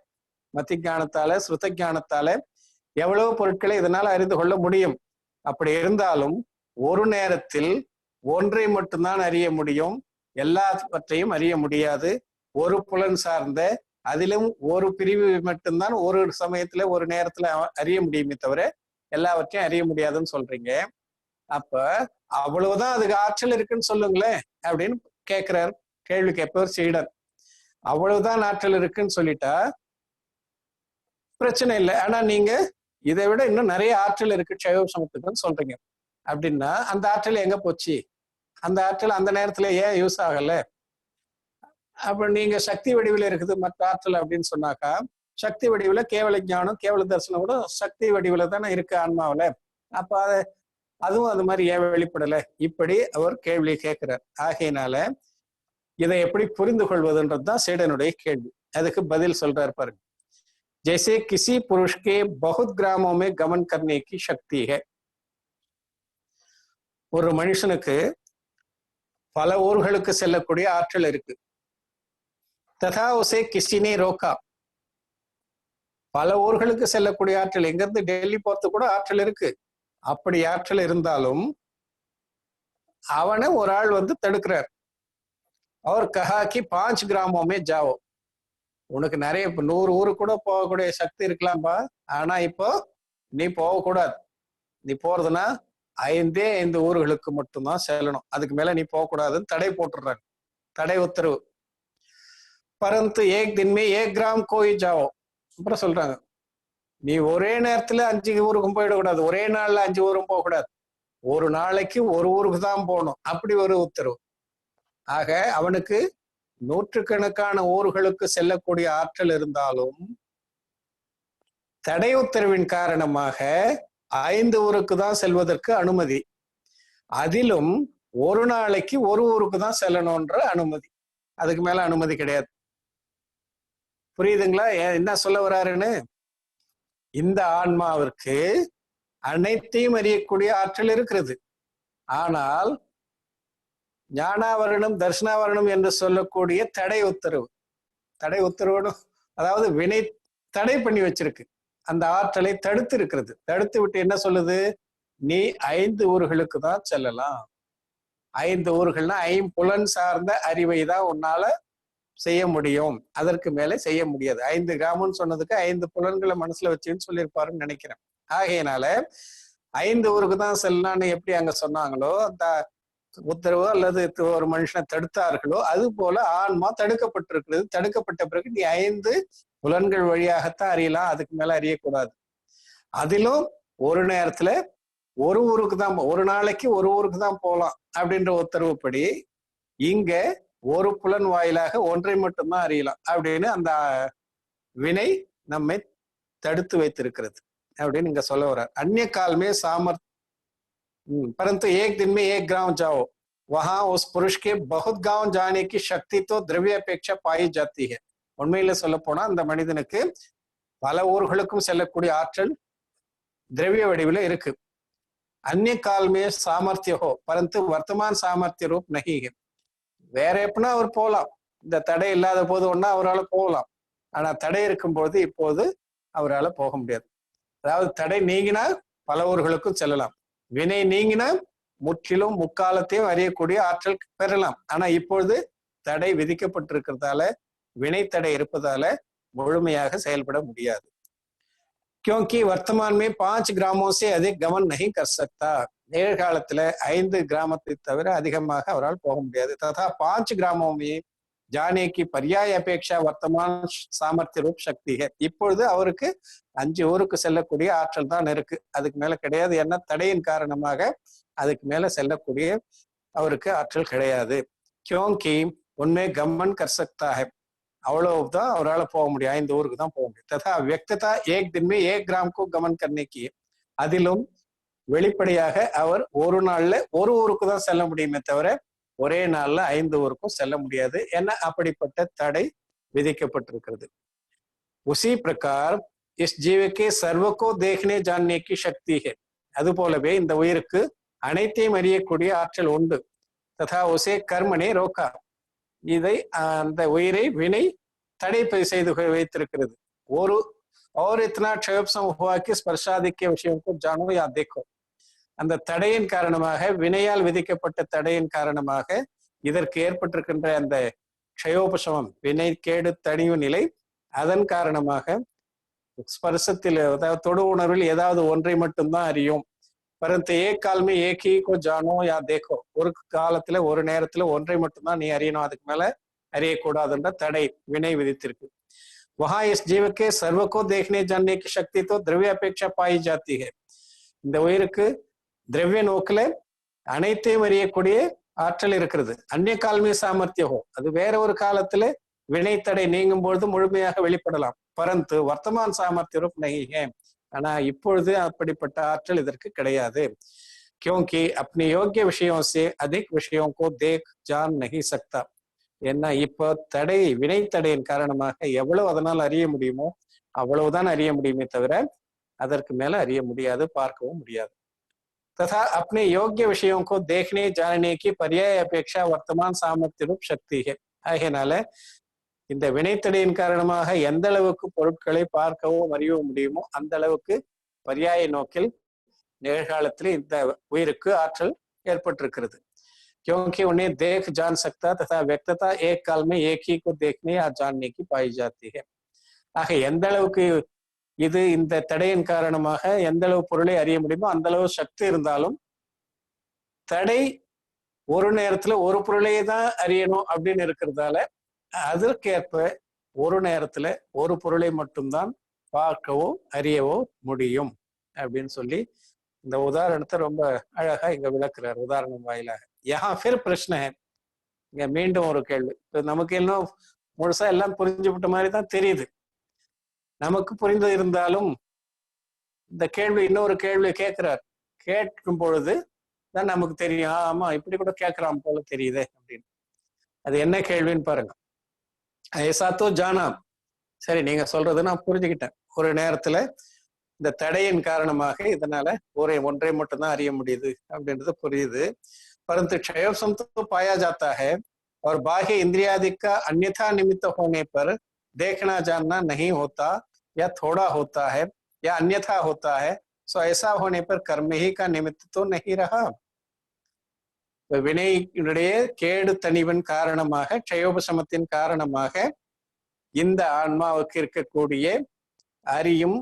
மத்தி ஞானத்தால ஸ்ருத ஞானத்தால எவ்வளவு பொருட்களை இதனால அறிந்து கொள்ள முடியும். அப்படி இருந்தாலும் ஒரு நேரத்தில் ஒன்றை மட்டும்தான் அறிய முடியும், எல்லாவற்றையும் அறிய முடியாது. ஒரு புலன் சார்ந்த அதிலும் ஒரு பிரிவு மட்டும்தான் ஒரு சமயத்துல ஒரு நேரத்துல அறிய முடியுமே தவிர எல்லாவற்றையும் அறிய முடியாதுன்னு சொல்றீங்க. அப்ப அவ்வளவுதான் அதுக்கு ஆற்றல் இருக்குன்னு சொல்லுங்களேன் அப்படின்னு கேட்கிறார் கேள்வி கேட்பவர் சீடர். அவ்வளவுதான் ஆற்றல் இருக்குன்னு சொல்லிட்டா பிரச்சனை இல்லை, ஆனா நீங்க இதை விட இன்னும் நிறைய ஆற்றல் இருக்கு க்ஷயோபசமத்துக்குன்னு சொல்றீங்க. அப்படின்னா அந்த ஆற்றல் எங்க போச்சு? அந்த ஆற்றல் அந்த நேரத்துல ஏன் யூஸ் ஆகல? அப்ப நீங்க சக்தி வடிவில் இருக்குது மற்ற ஆற்றல் அப்படின்னு சொன்னாக்கா, சக்தி வடிவுல கேவல ஞானம் கேவல தரிசனம் கூட சக்தி வடிவுல தானே இருக்கு ஆன்மாவில. அப்ப அதுவும் அது மாதிரி ஏன் வெளிப்படல? இப்படி அவர் கேள்வி கேட்கிறார். ஆகையினால இதை எப்படி புரிந்து கொள்வதுன்றதுதான் சீடனுடைய கேள்வி. அதுக்கு பதில் சொல்றாரு பாருங்க. जैसे किसी पुरुष के बहुत ग्रामों में गमन करने की शक्ति है. ஒரு மனுஷனுக்கு பல ஊர்களுக்கு செல்லக்கூடிய ஆற்றல் இருக்கு. तथा उसे किसी ने रोका. பல ஊர்களுக்கு செல்லக்கூடிய ஆற்றல், எங்கிருந்து டெல்லி போறது கூட ஆற்றல் இருக்கு. அப்படி ஆற்றல் இருந்தாலும் அவனை ஒரு ஆள் வந்து தடுக்கிறார். और कहा कि 5 ग्रामों में जाओ. உனக்கு நிறைய 100 ஊருக்கு கூட போகக்கூடிய சக்தி இருக்கலாம்பா, ஆனா இப்போ நீ போகக்கூடாது. நீ போறதுன்னா 5 ஊர்களுக்கு மட்டும்தான் செல்லணும், அதுக்கு மேல நீ போகக்கூடாதுன்னு தடை போட்டுடுறாங்க, தடை உத்தரவு. பரந்து ஏக் दिन में 1 ग्राम कोई जाओ. அப்புறம் சொல்றாங்க, நீ ஒரே நேரத்துல 5 ஊருக்கும் போயிடக்கூடாது, ஒரே நாள்ல 5 ஊரும் போகக்கூடாது, ஒரு நாளைக்கு ஒரு ஊருக்கு தான் போகணும், அப்படி ஒரு உத்தரவு. ஆக அவனுக்கு நூற்றுக்கணக்கான ஊர்களுக்கு செல்லக்கூடிய ஆற்றல் இருந்தாலும் தடை உத்தரவின் காரணமாக 5 ஊருக்கு தான் செல்வதற்கு அனுமதி. அதிலும் ஒரு நாளைக்கு ஒரு ஊருக்கு தான் செல்லணும்ன்ற அனுமதி, அதுக்கு மேல அனுமதி கிடையாது. புரியுதுங்களா என்ன சொல்ல வர்றாருன்னு? இந்த ஆன்மாவிற்கு அனைத்தையும் அறியக்கூடிய ஆற்றல் இருக்கிறது. ஆனால் ஞானாவரணம் தர்ஷனாவரணம் என்று சொல்லக்கூடிய தடை உத்தரவு, அதாவது வினை தடை பண்ணி வச்சிருக்கு, அந்த ஆற்றலை தடுத்து இருக்கிறது. தடுத்து விட்டு என்ன சொல்லுது? நீ 5 ஊர்களுக்கு தான் செல்லலாம். 5 ஊர்கள்னா 5 புலன் சார்ந்த அறிவை தான் உன்னால செய்ய முடியும், அதற்கு மேல செய்ய முடியாது. 5 கிராமம்னு சொன்னதுக்கு 5 புலன்களை மனசுல வச்சுன்னு சொல்லியிருப்பாருன்னு நினைக்கிறேன். ஆகையினால 5 ஊருக்கு தான் செல்லலான்னு எப்படி அங்க சொன்னாங்களோ, அந்த உத்தரவு அல்லது ஒரு மனுஷனை தடுத்தார்களோ அது போல ஆன்மா தடுக்கப்பட்டிருக்கிறது. தடுக்கப்பட்ட பிறகு நீ 5 புலன்கள் வழியாகத்தான் அறியலாம், அதுக்கு மேல அறியக்கூடாது. அதிலும் ஒரு நேரத்துல ஒரு ஊருக்கு தான், ஒரு நாளைக்கு ஒரு ஊருக்கு தான் போகலாம் அப்படின்ற உத்தரவுப்படி இங்க ஒரு புலன் வாயிலாக ஒன்றை மட்டும்தான் அறியலாம் அப்படின்னு அந்த வினை நம்மை தடுத்து வைத்திருக்கிறது அப்படின்னு இங்க சொல்ல வர்றார். अन्य काल में सामर्थ परंतु एक दिन में 1 गांव जाओ, वहां उस पुरुष के बहुत गांव जाने की शक्ति तो द्रव्य अपेक्षा पाई जाती है. உண்மையில சொல்ல போனா அந்த மனிதனுக்கு பல ஊர்களுக்கும் செல்லக்கூடிய ஆற்றல் திரவிய வடிவில் இருக்கு. अन्य काल में सामर्थ्य हो परंतु वर्तमान सामर्थ्य रूप नहीं है. வேற எப்படின்னா அவர் போகலாம், இந்த தடை இல்லாத போது ஒன்னா அவரால் போகலாம். ஆனா தடை இருக்கும்போது இப்போது அவரால் போக முடியாது. அதாவது தடை நீங்கினா பல ஊர்களுக்கும் செல்லலாம், வினை நீங்கினா முற்றிலும் முக்காலத்தையும் அறியக்கூடிய ஆற்றல் பெறலாம். ஆனா இப்பொழுது தடை விதிக்கப்பட்டிருக்கிறதால, வினை தடை இருப்பதால முழுமையாக செயல்பட முடியாது. क्योंकि वर्तमान में 5 ग्रामों से अधिक गमन नहीं कर सकता. நிகழ்காலத்துல 5 கிராமத்தை தவிர அதிகமாக அவரால் போக முடியாது. तथा 5 ग्रामों में जाने की पर्याय अपेक्षा वर्तमान सामर्थ्य रूप शक्ति है. இப்பொழுது அவருக்கு 5 ஊருக்கு செல்லக்கூடிய ஆற்றல் தான் இருக்கு, அதுக்கு மேல கிடையாது. என்ன தடையின் காரணமாக அதுக்கு மேல செல்லக்கூடிய அவருக்கு ஆற்றல் கிடையாது. क्योंकि उनमें गमन कर सकता है, அவ்வளவுதான் அவரால் போக முடியும், 5 ஊருக்கு தான் போக முடியும். तथा व्यक्तता एक दिन में 1 ग्राम को गमन करने की, அதிலும் வெளிப்படையாக அவர் ஒரு நாள்ல ஒரு ஊருக்கு தான் செல்ல முடியுமே தவிர ஒரே நாள்ல 5 ஊருக்கும் செல்ல முடியாது. ஏன்னா அப்படிப்பட்ட தடை விதிக்கப்பட்டிருக்கிறது. उसी प्रकार इस जीव के सर्व को देखने जानने की शक्ति है. அது போலவே இந்த உயிருக்கு அனைத்தையும் அறியக்கூடிய ஆற்றல் உண்டு. तथा उसे कर्म ने रोका, இதை அந்த உயிரை வினை தடை செய்து வைத்திருக்கிறது. ஒரு और इतना क्षयोपम हुआ कि स्पर्शादिक्य विषयों को जानो या देखो. அந்த தடையின் காரணமாக, வினையால் விதிக்கப்பட்ட தடையின் காரணமாக இதற்கு ஏற்பட்டிருக்கின்ற அந்த க்ஷயோபசமம், வினை கேடு தணிவு நிலை, அதன் காரணமாக ஸ்பர்சத்தில், அதாவது தொடு உணர்வில் ஏதாவது ஒன்றை மட்டும்தான் அறியும். परंतु एक काल में एक ही को जानो या देखो, ஒரு காலத்துல ஒரு நேரத்துல ஒன்றை மட்டும்தான் நீ அறியணும், அதுக்கு மேல அறியக்கூடாதுன்ற தடை வினை விதித்திருக்கு. वहां इस जीव के सर्व को देखने जानने की शक्ति तो द्रव्य अपेक्षा पाई जाती है. இந்த உயிருக்கு திரவிய நோக்கில அனைத்தையும் அறியக்கூடிய ஆற்றல் இருக்கிறது. அந்நிய காலமே சாமர்த்தியம், அது வேற ஒரு காலத்துல வினை தடை நீங்கும் பொழுது முழுமையாக வெளிப்படலாம். परंतु वर्तमान सामर्थ्य रूप नहीं है, ஆனா இப்பொழுது அப்படிப்பட்ட ஆற்றல் இதற்கு கிடையாது. क्योंकि अपने योग्य विषयों से अधिक विषयों को देख जान नहीं सकता. ஏன்னா இப்போ தடை, வினை தடையின் காரணமாக எவ்வளவு அதனால் அறிய முடியுமோ அவ்வளவுதான் அறிய முடியுமே தவிர அதற்கு மேல அறிய முடியாது, பார்க்கவும் முடியாது. तथा अपने योग्य विषयों को देखने जानने की पर्याय अपेक्षा वर्तमान सामर्थ्य रूप शक्ति है. ஆகையினால இந்த வினைத்தடையின் காரணமாக எந்த அளவுக்கு பொருட்களை பார்க்கவும் அறியவும் முடியுமோ அந்த அளவுக்கு பர்யாய நோக்கில் நிகழ்காலத்தில் இந்த உயிருக்கு ஆற்றல் ஏற்பட்டிருக்கிறது. क्योंकि उन्हें देख जान सकता तथा व्यक्तता एक काल में एक ही को देखने या जानने की पाई जाती है. ஆக எந்த அளவுக்கு இது இந்த தடையின் காரணமாக எந்த அளவு பொருளை அறிய முடியுமோ அந்த அளவு சக்தி இருந்தாலும், தடை ஒரு நேரத்துல ஒரு பொருளையே தான் அறியணும் அப்படின்னு இருக்கிறதால அதற்கேற்ப ஒரு நேரத்துல ஒரு பொருளை மட்டும்தான் பார்க்கவோ அறியவோ முடியும் அப்படின்னு சொல்லி இந்த உதாரணத்தை ரொம்ப அழகா இங்க விளக்குறார் உதாரணம் வாயிலாக. யஹா ஃபிர் பிரச்சனை, இங்க மீண்டும் ஒரு கேள்வி. நமக்கு இன்னும் முழுசா எல்லாம் புரிஞ்சுவிட்ட மாதிரி தான் தெரியுது. நமக்கு புரிந்து இருந்தாலும் இந்த கேள்வி, இன்னொரு கேள்வி கேட்கிறார். கேட்கும் பொழுது தான் நமக்கு தெரியும், ஆமா இப்படி கூட கேட்கலாம் போல தெரியுதே அப்படின்னு. அது என்ன கேள்வின்னு பாருங்க. ஐசாத்தோ ஜானா, சரி நீங்க சொல்றது நான் புரிஞ்சுக்கிட்டேன். ஒரு நேரத்துல இந்த தடையின் காரணமாக இதனால ஒன்றை மட்டும்தான் அறிய முடியுது அப்படின்றது புரியுது. परंतु क्षयोपम तो पाया जाता है और बाह्य इंद्रियादि का अन्यथा निमित्त होने पर देखना जानना नहीं होता या थोड़ा होता है या अन्यथा होता है. सो ऐसा होने पर कर्म ही का निमित्त तो नहीं रहा. வினையுடைய கேடு தணிவின் காரணமாக, க்ஷயோபசமத்தின் காரணமாக இந்த ஆன்மாவுக்கு இருக்கக்கூடிய அறியும்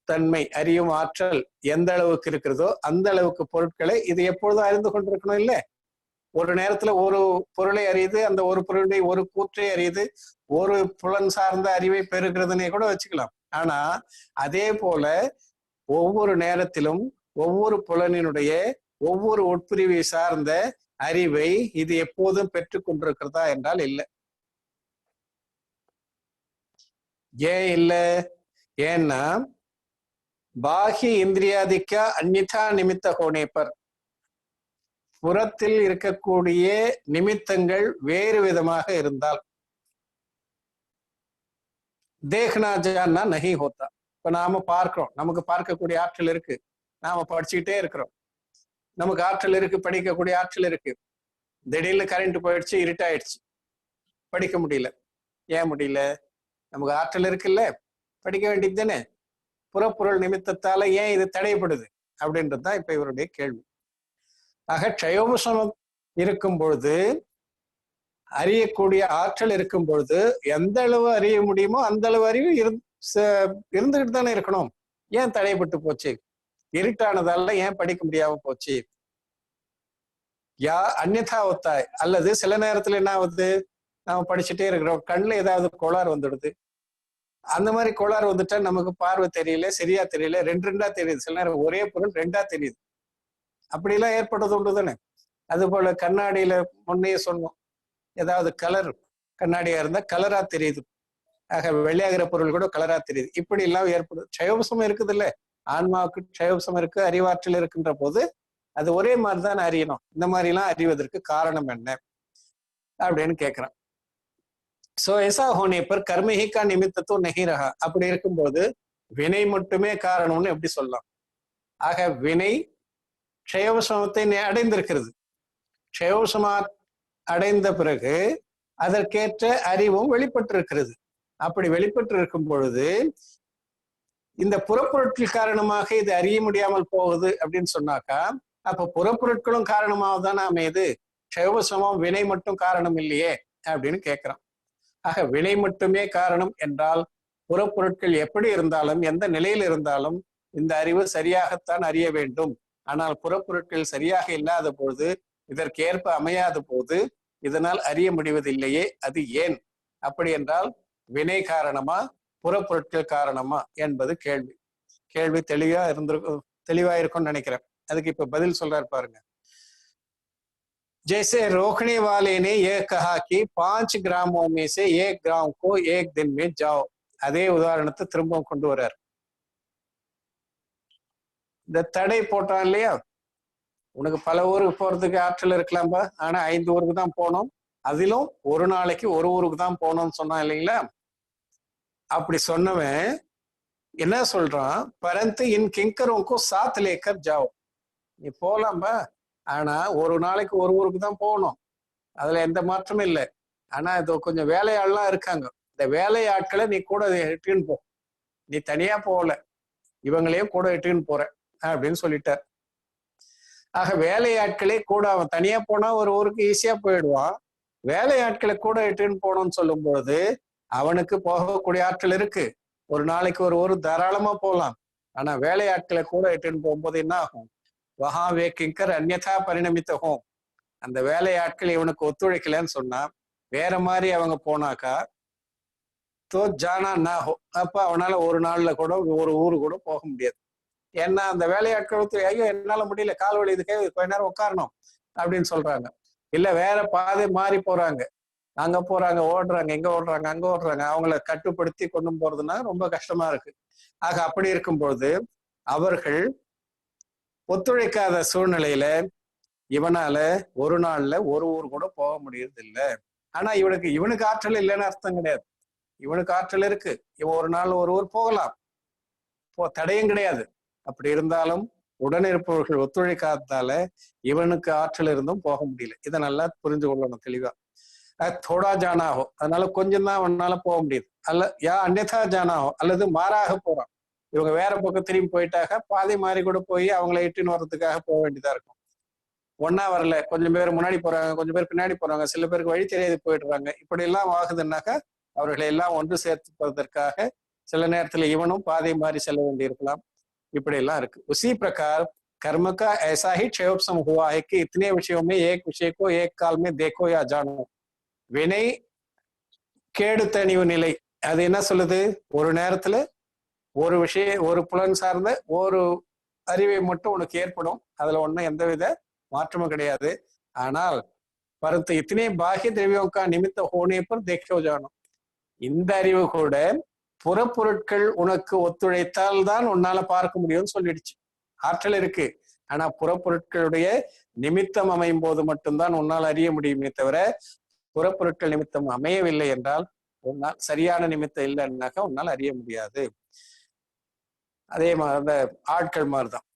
தன்மை, அறியும் ஆற்றல் எந்த அளவுக்கு இருக்கிறதோ அந்த அளவுக்கு பொருட்களை இது எப்பொழுதும் அறிந்து கொண்டிருக்கணும் இல்ல. ஒரு நேரத்துல ஒரு பொருளை அறியுது, அந்த ஒரு பொருளுடைய ஒரு கூற்றை அறியுது, ஒரு புலன் சார்ந்த அறிவை பெறுகிறதுனே கூட வச்சுக்கலாம். ஆனா அதே போல ஒவ்வொரு நேரத்திலும் ஒவ்வொரு புலனினுடைய ஒவ்வொரு உட்பிரிவை சார்ந்த அறிவை இது எப்போதும் பெற்றுக் கொண்டிருக்கிறதா என்றால் இல்லை. ஏன் இல்லை? ஏன்னா பாஹ்ய இந்திரியாதிக்க அந்நிதா நிமித்த ஹோனே பர், புறத்தில் இருக்கக்கூடிய நிமித்தங்கள் வேறு விதமாக இருந்தால் தேக்னா ஜான்னா நஹி ஹோத்தா. இப்ப நாம பார்க்கிறோம், நமக்கு பார்க்கக்கூடிய ஆற்றல் இருக்கு, நாம படிச்சுக்கிட்டே இருக்கிறோம், நமக்கு ஆற்றல் இருக்கு, படிக்கக்கூடிய ஆற்றல் இருக்கு. திடீர்னு கரண்ட் போயிடுச்சு, இருட்டாயிடுச்சு, படிக்க முடியல. ஏன் முடியல? நமக்கு ஆற்றல் இருக்குல்ல, படிக்க வேண்டியது தானே. புறப்பொருள் நிமித்தத்தால ஏன் இது தடைப்படுது அப்படின்றதுதான் இப்ப இவருடைய கேள்வி. ஆக க்ஷயோபசமம் இருக்கும் பொழுது, அறியக்கூடிய ஆற்றல் இருக்கும் பொழுது எந்த அளவு அறிய முடியுமோ அந்த அளவு அறிவு இருந்துகிட்டு தானே இருக்கணும். ஏன் தடைப்பட்டு போச்சு? இருட்டானதால ஏன் படிக்க முடியாம போச்சு? அந்நியதா ஒத்தாய், அல்லது சில நேரத்துல என்ன ஆகுது, நாம படிச்சுட்டே இருக்கிறோம், கண்ணுல ஏதாவது கோளாறு வந்துடுது. அந்த மாதிரி கோளாறு வந்துட்டா நமக்கு பார்வை தெரியல, சரியா தெரியல, ரெண்டா தெரியுது. சில நேரம் ஒரே பொருள் ரெண்டா தெரியுது. அப்படிலாம் ஏற்படுறது உண்டு தானே. அது போல கண்ணாடியில முன்னையே சொன்னோம், ஏதாவது கலர் கண்ணாடியா இருந்தா கலரா தெரியுது. ஆக வெள்ளையாகிற பொருள் கூட கலரா தெரியுது. இப்படி எல்லாம் ஏற்படுது. க்ஷயோபசம் இருக்குது இல்ல, ஆன்மாவுக்கு க்ஷயோபசம் இருக்கு, அறிவாற்றல் இருக்குன்ற போது அது ஒரே மாதிரிதான் அறியணும். இந்த மாதிரி எல்லாம் அறிவதற்கு காரணம் என்ன அப்படின்னு கேட்கிறான். சோ ऐसा होने पर कर्म ही का निमित्त तो नहीं रहा. அப்படி இருக்கும்போது வினை மட்டுமே காரணம்னு எப்படி சொல்லலாம்? ஆக வினை க்ஷயோபசமத்தை அடைந்திருக்கிறது. க்ஷயோபசமா அடைந்த பிறகு அதற்கேற்ற அறிவும் வெளிப்பட்டிருக்கிறது. அப்படி வெளிப்பட்டு இருக்கும் பொழுது இந்த புறப்பொருட்கள் காரணமாக இது அறிய முடியாமல் போகுது அப்படின்னு சொன்னாக்கா, அப்ப புறப்பொருட்களும் காரணமாக தானே அமையுது. க்ஷயோபசமம் வினை மட்டும் காரணம் இல்லையே அப்படின்னு கேட்கிறான். ஆக வினை மட்டுமே காரணம் என்றால் புறப்பொருட்கள் எப்படி இருந்தாலும் எந்த நிலையில் இருந்தாலும் இந்த அறிவு சரியாகத்தான் அறிய வேண்டும். ஆனால் புறப்பொருட்கள் சரியாக இல்லாத பொழுது, இதற்கு ஏற்ப அமையாத போது இதனால் அறிய முடிவதில்லையே, அது ஏன்? அப்படி என்றால் வினை காரணமா புறப்பொருட்கள் காரணமா என்பது கேள்வி. கேள்வி தெளிவா இருக்கும்னு நினைக்கிறேன். அதுக்கு இப்ப பதில் சொல்றாரு பாருங்க. जैसे रोकने वाले ने यह कहा कि 5 ग्रामों में से 1 ग्राम को 1 दिन में जाओ. அதே உதாரணத்தை திரும்ப கொண்டு வர்றார். இந்த தடை போட்டான் இல்லையா, உனக்கு பல ஊருக்கு போறதுக்கு ஆற்றல் இருக்கலாம்பா, ஆனா 5 ஊருக்கு தான் போகணும், அதிலும் ஒரு நாளைக்கு ஒரு ஊருக்கு தான் போகணும்னு சொன்னான் இல்லைங்களா. அப்படி சொன்னவன் என்ன சொல்றான், பரந்து இன் கிங்கரோக்கும் சாத் லேக்கர் ஜாவோ. நீ போலாம்பா, ஆனா ஒரு நாளைக்கு ஒரு ஊருக்கு தான் போகணும், அதுல எந்த மாற்றமும் இல்லை. ஆனா இது கொஞ்சம் வேலையாள்லாம் இருக்காங்க, இந்த வேலையாட்களை நீ கூட இட்டுன்னு போ, நீ தனியா போகல, இவங்களையும் கூட இட்டுன்னு போற அப்படின்னு சொல்லிட்டார். ஆக வேலையாட்களே கூட, அவன் தனியா போனா ஒரு ஊருக்கு ஈஸியா போயிடுவான். வேலையாட்களை கூட இட்டுன்னு போகணும்னு சொல்லும் பொழுது அவனுக்கு போகக்கூடிய ஆற்றல் இருக்கு, ஒரு நாளைக்கு ஒரு ஊர் தாராளமா போகலாம். ஆனா வேலையாட்களை கூட இட்டுன்னு போகும்போது என்ன ஆகும், வஹா வே கிங்கர் அந்யதா பரிணமித்தகும். அந்த வேலையாட்கள் இவனுக்கு ஒத்துழைக்கலன்னு சொன்னா, வேற மாதிரி அவங்க போனாக்கா தோ ஜானா நாஹோ, அப்ப அவனால ஒரு நாள்ல கூட ஒரு ஊரு கூட போக முடியாது. ஏன்னா அந்த வேலையாட்கள் ஐயோ என்னால முடியல, கால் வலி, இதுக்கே கொஞ்ச நேரம் உட்காரணும் அப்படின்னு சொல்றாங்க. இல்ல வேற பாதை மாறி போறாங்க, அங்க போறாங்க, ஓடுறாங்க, எங்க ஓடுறாங்க, அங்க ஓடுறாங்க, அவங்கள கட்டுப்படுத்தி கொண்டு போறதுன்னா ரொம்ப கஷ்டமா இருக்கு. ஆக அப்படி இருக்கும்போது அவர்கள் ஒத்துழைக்காத சூழ்நிலையில இவனால ஒரு நாள்ல ஒரு ஊர் கூட போக முடியறது இல்லை. ஆனா இவனுக்கு ஆற்றல் இல்லைன்னு அர்த்தம் கிடையாது, இவனுக்கு ஆற்றல் இருக்கு, இவன் ஒரு நாள் ஒரு ஊர் போகலாம், தடையும் கிடையாது. அப்படி இருந்தாலும் உடன் இருப்பவர்கள் ஒத்துழைக்காததால இவனுக்கு ஆற்றல் இருந்தும் போக முடியல. இதை நல்லா புரிஞ்சு கொள்ளணும் தெளிவா. தோடா ஜானாகும், அதனால கொஞ்சம் தான் அவனால போக முடியுது. அந்நியதா ஜானாகும், அல்லது மாறாக போறான், இவங்க வேற பக்கம் திரும்பி போயிட்டாக பாதை மாறி கூட போய் அவங்களை இட்டுன்னு வர்றதுக்காக போக வேண்டியதா இருக்கும். ஒன்னா வரல, கொஞ்சம் பேர் முன்னாடி போறாங்க, கொஞ்சம் பேர் பின்னாடி போறாங்க, சில பேருக்கு வழி தெரியாது போயிடுறாங்க. இப்படி எல்லாம் ஆகுதுன்னாக்கா அவர்களை எல்லாம் ஒன்று சேர்த்துப்பதற்காக சில நேரத்துல இவனும் பாதை மாறி செல்ல வேண்டி இருக்கலாம். இப்படி எல்லாம் இருக்கு. उसी प्रकार कर्म का ऐसा ही क्षयोपम हुआ है कि इतने विषयों में एक विषय को एक काल में देखो या जानो. வினை கேடு தணிவு நிலை, அது என்ன சொல்லுது, ஒரு நேரத்துல ஒரு விஷயம், ஒரு புலன் சார்ந்த ஒரு அறிவை மட்டும் உனக்கு ஏற்படும், அதுல ஒண்ணும் எந்தவித மாற்றமும் கிடையாது. ஆனால் परंतु इतने बाह्य द्रव्यों का निमित्त होने पर देखो जानो, இந்த அறிவு கூட புறப்பொருட்கள் உனக்கு ஒத்துழைத்தால் தான் உன்னால பார்க்க முடியும்னு சொல்லிடுச்சு. ஆற்றல் இருக்கு, ஆனா புறப்பொருட்களுடைய நிமித்தம் அமையும் போது மட்டும்தான் உன்னால் அறிய முடியுமே தவிர, புறப்பொருட்கள் நிமித்தம் அமையவில்லை என்றால் உன்னால் சரியான நிமித்தம் இல்லைன்னாக்கா உன்னால் அறிய முடியாது. அதே மாதிரி அந்த ஆட்கள் மாதிரிதான்,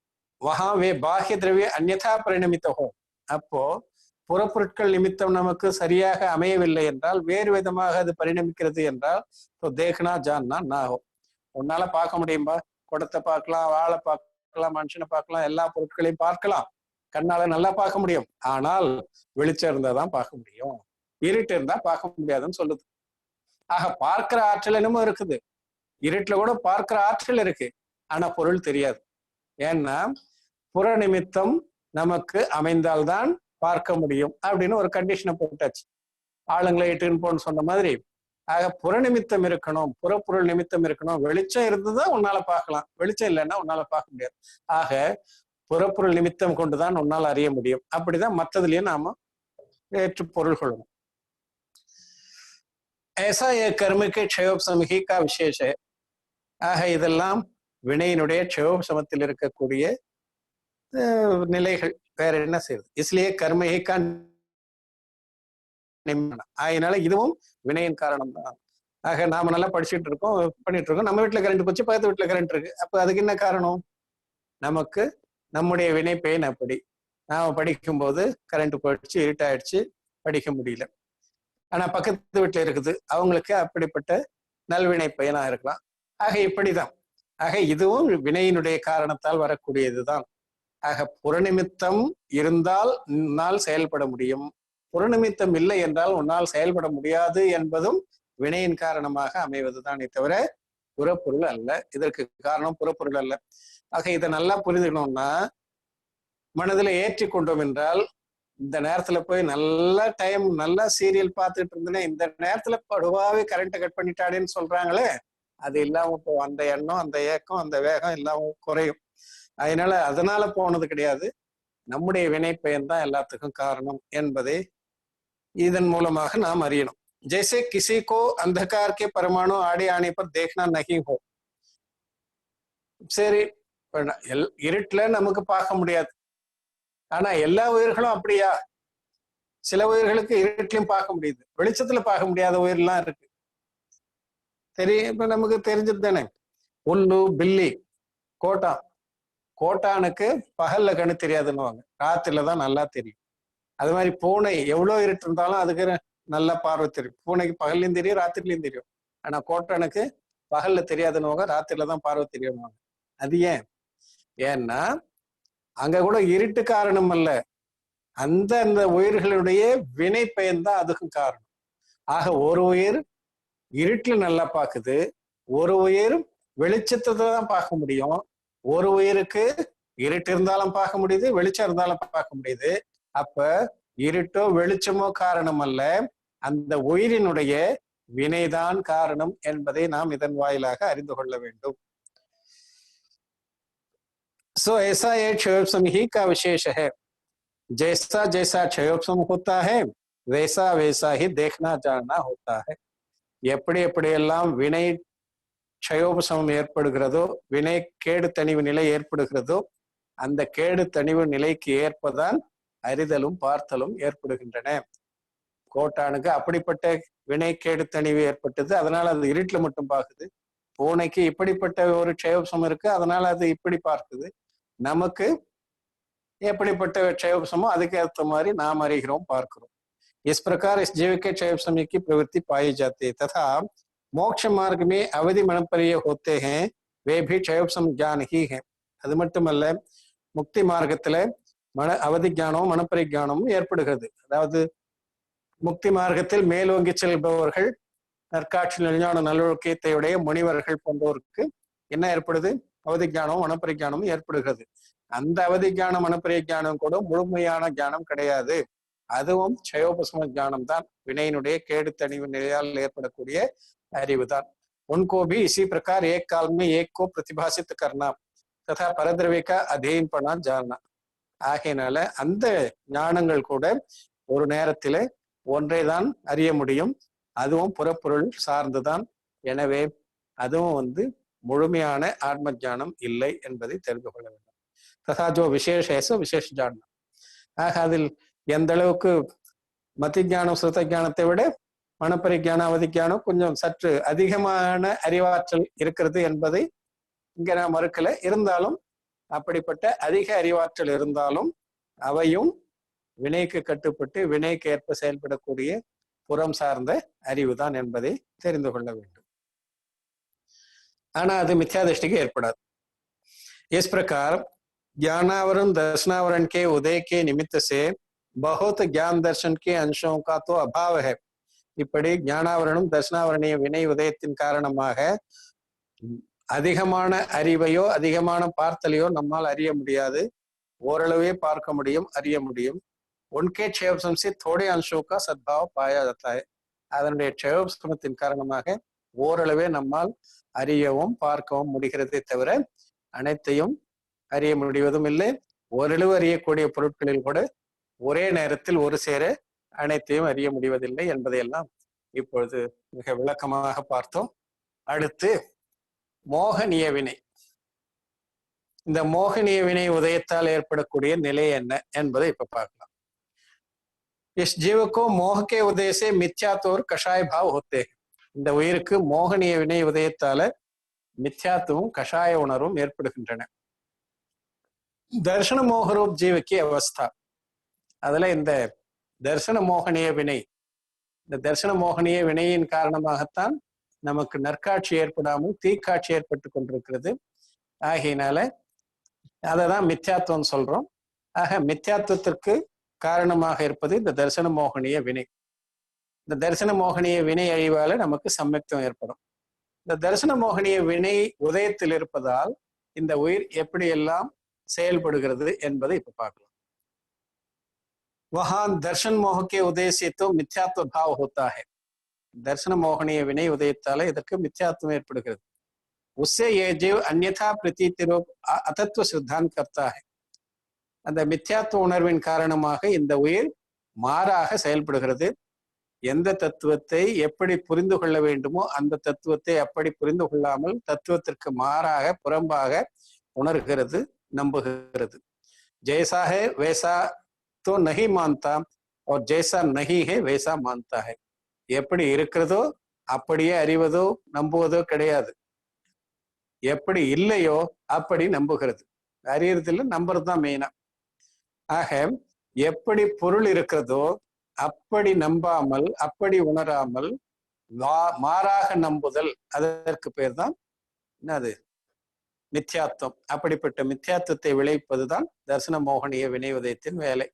வஹாவே பாஹ்ய திரவிய அந்யதா பரிணமித்தகும். அப்போ புறப்பொருட்கள் நிமித்தம் நமக்கு சரியாக அமையவில்லை என்றால், வேறு விதமாக அது பரிணமிக்கிறது என்றால் தேக்னா ஜான்னா நாகும், உன்னால பார்க்க முடியும்பா, குடத்தை பார்க்கலாம், வாழை பார்க்கலாம், மனுஷனை பார்க்கலாம், எல்லா பொருட்களையும் பார்க்கலாம், கண்ணால நல்லா பார்க்க முடியும். ஆனால் வெளிச்சம் இருந்தா தான் பார்க்க முடியும், இருட்டு இருந்தா பார்க்க முடியாதுன்னு சொல்லுது. ஆக பார்க்கிற ஆற்றல் என்னமோ இருக்குது, இருட்டுல கூட பார்க்கிற ஆற்றல் இருக்கு, ஆனா பொருள் தெரியாது. ஏன்னா புற நிமித்தம் நமக்கு அமைந்தால்தான் பார்க்க முடியும் அப்படின்னு ஒரு கண்டிஷனை போட்டாச்சு. ஆளுங்களை இட்டுன்னு போன்னு சொன்ன மாதிரி. ஆக புற நிமித்தம் இருக்கணும், புறப்பொருள் நிமித்தம் இருக்கணும். வெளிச்சம் இருந்துதான் உன்னால பார்க்கலாம், வெளிச்சம் இல்லைன்னா உன்னால பார்க்க முடியாது. ஆக புறப்பொருள் நிமித்தம் கொண்டுதான் உன்னால் அறிய முடியும். அப்படிதான் மற்றதுலயும் நாம ஏற்று பொருள் கொள்ளணும். ऐसा ये कर्म के क्षयोपशम ही का विशेष है. ஆக இதெல்லாம் வினையினுடைய க்ஷயோபசமத்தில் இருக்கக்கூடிய நிலைகள். வேற என்ன செய்யுது? इसलिए कर्म ही का, அதனால இதுவும் வினையின் காரணம் தான். ஆக நாம நல்லா படிச்சுட்டு இருக்கோம், பண்ணிட்டு இருக்கோம், நம்ம வீட்டுல கரண்ட் போச்சு, பக்கத்து வீட்டுல கரண்ட் இருக்கு. அப்ப அதுக்கு என்ன காரணம்? நமக்கு நம்முடைய வினை பயன். அப்படி நாம படிக்கும் போது கரண்ட் போயிடுச்சு, இருட்டாயிடுச்சு, படிக்க முடியல. ஆனா பக்கத்து வீட்டுல இருக்குது, அவங்களுக்கு அப்படிப்பட்ட நல்வினை பயனா இருக்கலாம். ஆக இப்படிதான். ஆக இதுவும் வினையினுடைய காரணத்தால் வரக்கூடியதுதான். ஆக புறநிமித்தம் இருந்தால் உன்னால் செயல்பட முடியும், புறநிமித்தம் இல்லை என்றால் உன்னால் செயல்பட முடியாது என்பதும் வினையின் காரணமாக அமைவதுதானே தவிர புறப்பொருள் அல்ல. இதற்கு காரணம் புறப்பொருள் அல்ல. ஆக இதை நல்லா புரிஞ்சுக்கணும்னா, மனதில் ஏற்றி கொண்டோம் என்றால், இந்த நேரத்துல போய் நல்லா டைம் நல்லா சீரியல் பார்த்துட்டு இருந்தேன்னா இந்த நேரத்துல படுவாவே கரண்ட்டை கட் பண்ணிட்டாடேன்னு சொல்றாங்களே, அது இல்லாம இப்போ அந்த எண்ணம், அந்த ஏக்கம், அந்த வேகம் இல்லாம குறையும். அதனால போனது கிடையாது, நம்முடைய வினை பயன் தான் எல்லாத்துக்கும் காரணம் என்பதை இதன் மூலமாக நாம் அறியணும். जैसे किसी को अंधकार के परमाणु आड़े आने पर देखना नहीं हो. சரி, இருட்டுல நமக்கு பார்க்க முடியாது, ஆனா எல்லா உயிர்களும் அப்படியா? சில உயிர்களுக்கு இருட்டிலையும் பார்க்க முடியுது, வெளிச்சத்துல பார்க்க முடியாத உயிர்லாம் இருக்கு. சரி, இப்ப நமக்கு தெரிஞ்சது தானே, புல்லு, பில்லி, கோட்டான். கோட்டானுக்கு பகல்ல கண்ணு தெரியாதுன்னுவாங்க, ராத்திரில தான் நல்லா தெரியும். அது மாதிரி பூனை எவ்வளவு இருட்டு இருந்தாலும் அதுக்கு நல்லா பார்வை தெரியும். பூனைக்கு பகல்லையும் தெரியும், ராத்திரிலையும் தெரியும். ஆனா கோட்டானுக்கு பகல்ல தெரியாதுன்னுவாங்க, ராத்திரில தான் பார்வை தெரியும்னுவாங்க. அது ஏன்? ஏன்னா அங்க கூட இருட்டு காரணம் அல்ல, அந்த உயிர்களுடைய வினை பயன் தான் அதுக்கும் காரணம். ஆக ஒரு உயிர் இருட்டுல நல்லா பார்க்குது, ஒரு உயிர் வெளிச்சத்தை தான் பார்க்க முடியும். ஒரு உயிருக்கு இருட்டு இருந்தாலும் பார்க்க முடியுது, வெளிச்சம் இருந்தாலும் பார்க்க முடியுது. அப்ப இருட்டோ வெளிச்சமோ காரணம் அல்ல, அந்த உயிரினுடைய வினைதான் காரணம் என்பதை நாம் இதன் வாயிலாக அறிந்து கொள்ள வேண்டும். सो ऐसा ये क्षयोपशम ही का विशेष है. जैसा जैसा क्षयोपशम होता है वैसा वैसा ही देखना जानना होता है. எப்படி எப்படியெல்லாம் வினை க்ஷயோபசமம் ஏற்படுகிறதோ, வினை கேடு தணிவு நிலை ஏற்படுகிறதோ, அந்த கேடு தணிவு நிலைக்கு ஏற்பதான் அறிதலும் பார்த்தலும் ஏற்படுகின்றன. கோட்டானுக்கு அப்படிப்பட்ட வினை கேடு தணிவு ஏற்பட்டது, அதனால அது இருட்டுல மட்டும் பார்க்குது. பூனைக்கு இப்படிப்பட்ட ஒரு க்ஷயோபசம் இருக்கு, அதனால அது இப்படி பார்க்குது. நமக்கு எப்படிப்பட்ட க்ஷயோபசமோ அதுக்கு ஏற்ற மாதிரி நாம் அறிகிறோம், பார்க்கிறோம். इस प्रकार इस जीव के क्षयोपशम की प्रवृत्ति पाई जाती है तथा मोक्ष मार्ग में अवधि मनपरिय होते हैं, वे भी क्षयोपशम ज्ञान ही है. அது மட்டுமல்ல, முக்தி மார்க்கத்துல அவதி ஞானமும் மனப்பரி ஞானமும் ஏற்படுகிறது. அதாவது முக்தி மார்க்கத்தில் மேலோங்கி செல்பவர்கள், நற்காட்சி நிலைஞான நல்லொழுக்கத்தையுடைய முனிவர்கள் போன்றோருக்கு என்ன ஏற்படுது? அவதி ஞானமும் மனப்பரி ஞானமும் ஏற்படுகிறது. அந்த அவதி ஞானம் மனப்பரி ஞானம் கூட முழுமையான ஞானம் கிடையாது, அதுவும் க்ஷயோபசம ஞானம் தான், வினையினுடைய கேடு தணிவு நிலையால் ஏற்படக்கூடிய அறிவு தான். उनको भी इसी प्रकार एक काल में एक को प्रतिभाषित करना तथा परद्रव्य का अध्ययन பண்ணா जानना. ஆகையினால அந்த ஞானங்கள் கூட ஒரு நேரத்தில ஒன்றை தான் அறிய முடியும், அதுவும் புறப்பொருள் சார்ந்துதான். எனவே அதுவும் முழுமையான ஆத்ம ஞானம் இல்லை என்பதை தெரிந்து கொள்ள வேண்டும். ததா ஜோ விசேஷ விசேஷ ஜானம். ஆக அதில் எந்த அளவுக்கு மதி ஞானம் சுருத ஞானத்தை விட மனப்பரிஞானம் அவதி ஞானம் கொஞ்சம் சற்று அதிகமான அறிவாற்றல் இருக்கிறது என்பதை இங்க நான் மறுக்கல. இருந்தாலும் அப்படிப்பட்ட அதிக அறிவாற்றல் இருந்தாலும் அவையும் வினைக்கு கட்டுப்பட்டு வினைக்கு ஏற்ப செயல்படக்கூடிய புறம் சார்ந்த அறிவுதான் என்பதை தெரிந்து கொள்ள வேண்டும். ஆனா அது மித்யாதிஷ்டிக்கு ஏற்படாது. इस प्रकार ज्ञानावरण दर्शनावरण के उदय के निमित्त से बहुत ज्ञान दर्शन के अंशों का तो अभाव है. இப்படி ஞானாவரணம் தர்ஷனாவரணிய வினை உதயத்தின் காரணமாக அதிகமான அறிவையோ அதிகமான பார்த்தலையோ நம்மால் அறிய முடியாது. ஓரளவே பார்க்க முடியும், அறிய முடியும். उनके क्षयोपम से थोड़े अंशों का सद्भाव पाया जाता है. அதனுடைய க்ஷயோபமத்தின் காரணமாக ஓரளவே நம்மால் அறியவும் பார்க்கவும் முடிகிறதே தவிர அனைத்தையும் அறிய முடிவதும் இல்லை. ஓரளவு அறியக்கூடிய பொருட்களில் கூட ஒரே நேரத்தில் ஒரு சேர அனைத்தையும் அறிய முடிவதில்லை என்பதையெல்லாம் இப்பொழுது மிக விளக்கமாக பார்த்தோம். அடுத்து மோகனிய வினை. இந்த மோகனிய வினை உதயத்தால் ஏற்படக்கூடிய நிலை என்ன என்பதை இப்ப பார்க்கலாம். इस जीव को मोह के उदय से मिथ्यात्व और कषाय भाव होते हैं. இந்த உயிருக்கு மோகனிய வினை உதயத்தால மித்யாத்துவம் கஷாய உணர்வும் ஏற்படுகின்றன. தர்ஷன மோகரூப் ஜீவக்கி அவஸ்தா. அதுல இந்த தர்சன மோகனிய வினை, இந்த தர்சன மோகனிய வினையின் காரணமாகத்தான் நமக்கு நற்காட்சி ஏற்படாமல் தீக்காட்சி ஏற்பட்டு கொண்டிருக்கிறது. ஆகையினால அததான் மித்யாத்துவம் சொல்றோம். ஆக மித்யாத்துவத்திற்கு காரணமாக இருப்பது இந்த தரிசன மோகனிய வினை. இந்த தரிசன மோகனிய வினை அழிவால நமக்கு சம்யக்தம் ஏற்படும். இந்த தரிசன மோகனிய வினை உதயத்தில் இருப்பதால் இந்த உயிர் எப்படி எல்லாம் செயல்படுகிறது என்பதை இப்ப பார்க்கலாம். वहां दर्शन मोह के उदय से तो मिथ्यात्व भाव होता है. दर्शन मोहनीय विनय उदयத்தால இதற்கு மித்யாத்துவம் ஏற்படுகிறது. उससे ये जीव अन्यथा प्रतीति रूप अतत्व सिद्धांत करता है. அந்த மித்யாத்துவ உணர்வின் காரணமாக இந்த உயிர் மாறாக செயல்படுகிறது. எந்த தத்துவத்தை எப்படி புரிந்து கொள்ள வேண்டுமோ அந்த தத்துவத்தை அப்படி புரிந்து கொள்ளாமல் தத்துவத்திற்கு மாறாக புறம்பாக உணர்கிறது, நம்புகிறது. जैसा है वैसा तो नहीं मानता और जैसा नहीं है वैसा मानता है. எப்படி இருக்கிறதோ அப்படியே அறிவதோ நம்புவதோ கிடையாது. எப்படி இல்லையோ அப்படி நம்புகிறது. அறியறதில்லை, நம்புறதுதான் மெயினா. ஆக எப்படி பொருள் இருக்கிறதோ அப்படி நம்பாமல் அப்படி உணராமல் மாறாக நம்புதல், அதற்கு பேர் தான் என்னது? மித்யாத்துவம். அப்படிப்பட்ட மித்யாத்துவத்தை விளைவிப்பதுதான் தர்சன மோகனிய வினை உதயத்தின் வேலை.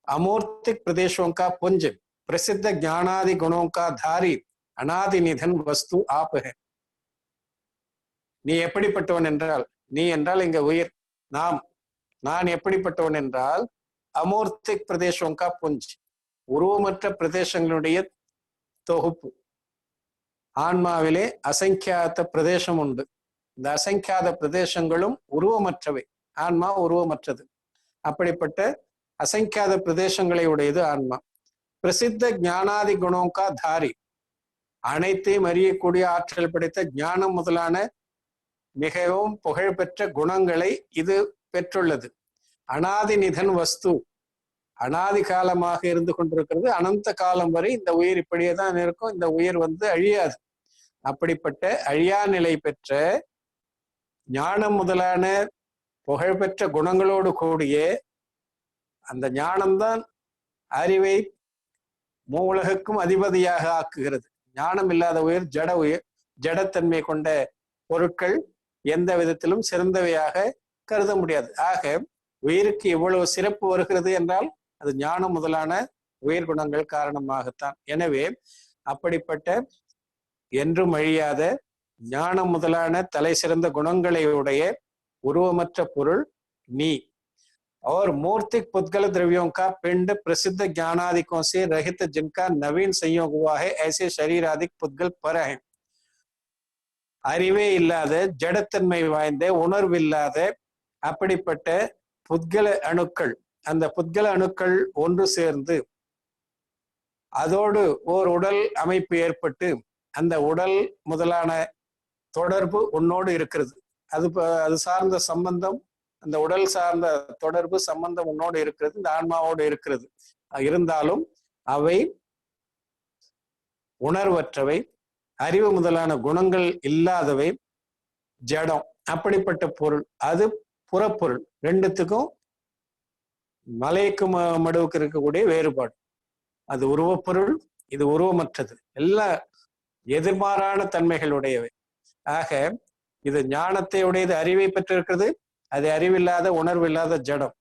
अमूर्तिक प्रदेशों का पुंज प्रसिद्ध ज्ञानादि गुणों का धारी अनादि निधन वस्तु आप है. நீ எப்படிப்பட்டவன் என்றால், நீ என்றால் இங்க உயிர், நான் எப்படிப்பட்டவன் என்றால் அமூர்த்திக் பிரதேசம் கா புஞ்ச், உருவமற்ற பிரதேசங்களுடைய தொகுப்பு. ஆன்மாவிலே அசங்கியாத பிரதேசம் உண்டு. இந்த அசங்கியாத பிரதேசங்களும் உருவமற்றவை. ஆன்மா உருவமற்றது. அப்படிப்பட்ட அசங்கியாத பிரதேசங்களை உடையது ஆன்மா. பிரசித்த ஞானாதி குணோங்கா தாரி, அனைத்தையும் அறியக்கூடிய ஆற்றல் படைத்த ஞானம் முதலான மிகவும் புகழ்பெற்ற குணங்களை இது பெற்றுள்ளது. அனாதி நிதன் வஸ்து, அனாதி காலமாக இருந்து கொண்டிருக்கிறது. அனந்த காலம் வரை இந்த உயிர் இப்படியே தான் இருக்கும். இந்த உயிர் அழியாது. அப்படிப்பட்ட அழியா நிலை பெற்ற ஞானம் முதலான புகழ்பெற்ற குணங்களோடு கூடிய அந்த ஞானம்தான் அறிவை மூலகுக்கும் அதிபதியாக ஆக்குகிறது. ஞானம் இல்லாத உயிர் ஜட உயிர், ஜடத்தன்மை கொண்ட பொருட்கள் எந்த விதத்திலும் சிறந்தவையாக கருத முடியாது. ஆக உயிருக்கு எவ்வளவு சிறப்பு வருகிறது என்றால் அது ஞானம் முதலான உயிர் குணங்கள் காரணமாகத்தான். எனவே அப்படிப்பட்ட என்றும் அழியாத ஞானம் முதலான தலை சிறந்த குணங்களை உடைய உருவமற்ற பொருள் நீ. और मूर्तिक पुद्गल द्रव्यों का पिंड प्रसिद्ध ज्ञानादिकों से रहित जिनका नवीन संयोग हुआ है ऐसे शरीर आदि पुद्गल पर है. அறிவே இல்லாத ஜடத்தன்மை வாய்ந்த உணர்வில்லாத அப்படிப்பட்ட புத்கல அணுக்கள், அந்த புத்கல அணுக்கள் ஒன்று சேர்ந்து அதோடு ஓர் உடல் அமைப்பு ஏற்பட்டு அந்த உடல் முதலான தொடர்பு உன்னோடு இருக்கிறது. அது சார்ந்த சம்பந்தம், அந்த உடல் சார்ந்த தொடர்பு சம்பந்தம் உன்னோடு இருக்கிறது, இந்த ஆன்மாவோடு இருக்கிறது. இருந்தாலும் அவை உணர்வற்றவை, அறிவு முதலான குணங்கள் இல்லாதவை, ஜடம். அப்படிப்பட்ட பொருள் அது புறப்பொருள். ரெண்டுத்துக்கும் மலைக்கும் மடுவுக்கு இருக்கக்கூடிய வேறுபாடு. அது உருவப்பொருள், இது உருவமற்றது. எல்லாம் எதிர்மாறான தன்மைகளுடையவை. ஆக இது ஞானத்தை உடையது, அறிவை பெற்றிருக்கிறது, அது அறிவில்லாத உணர்வில்லாத ஜடம்.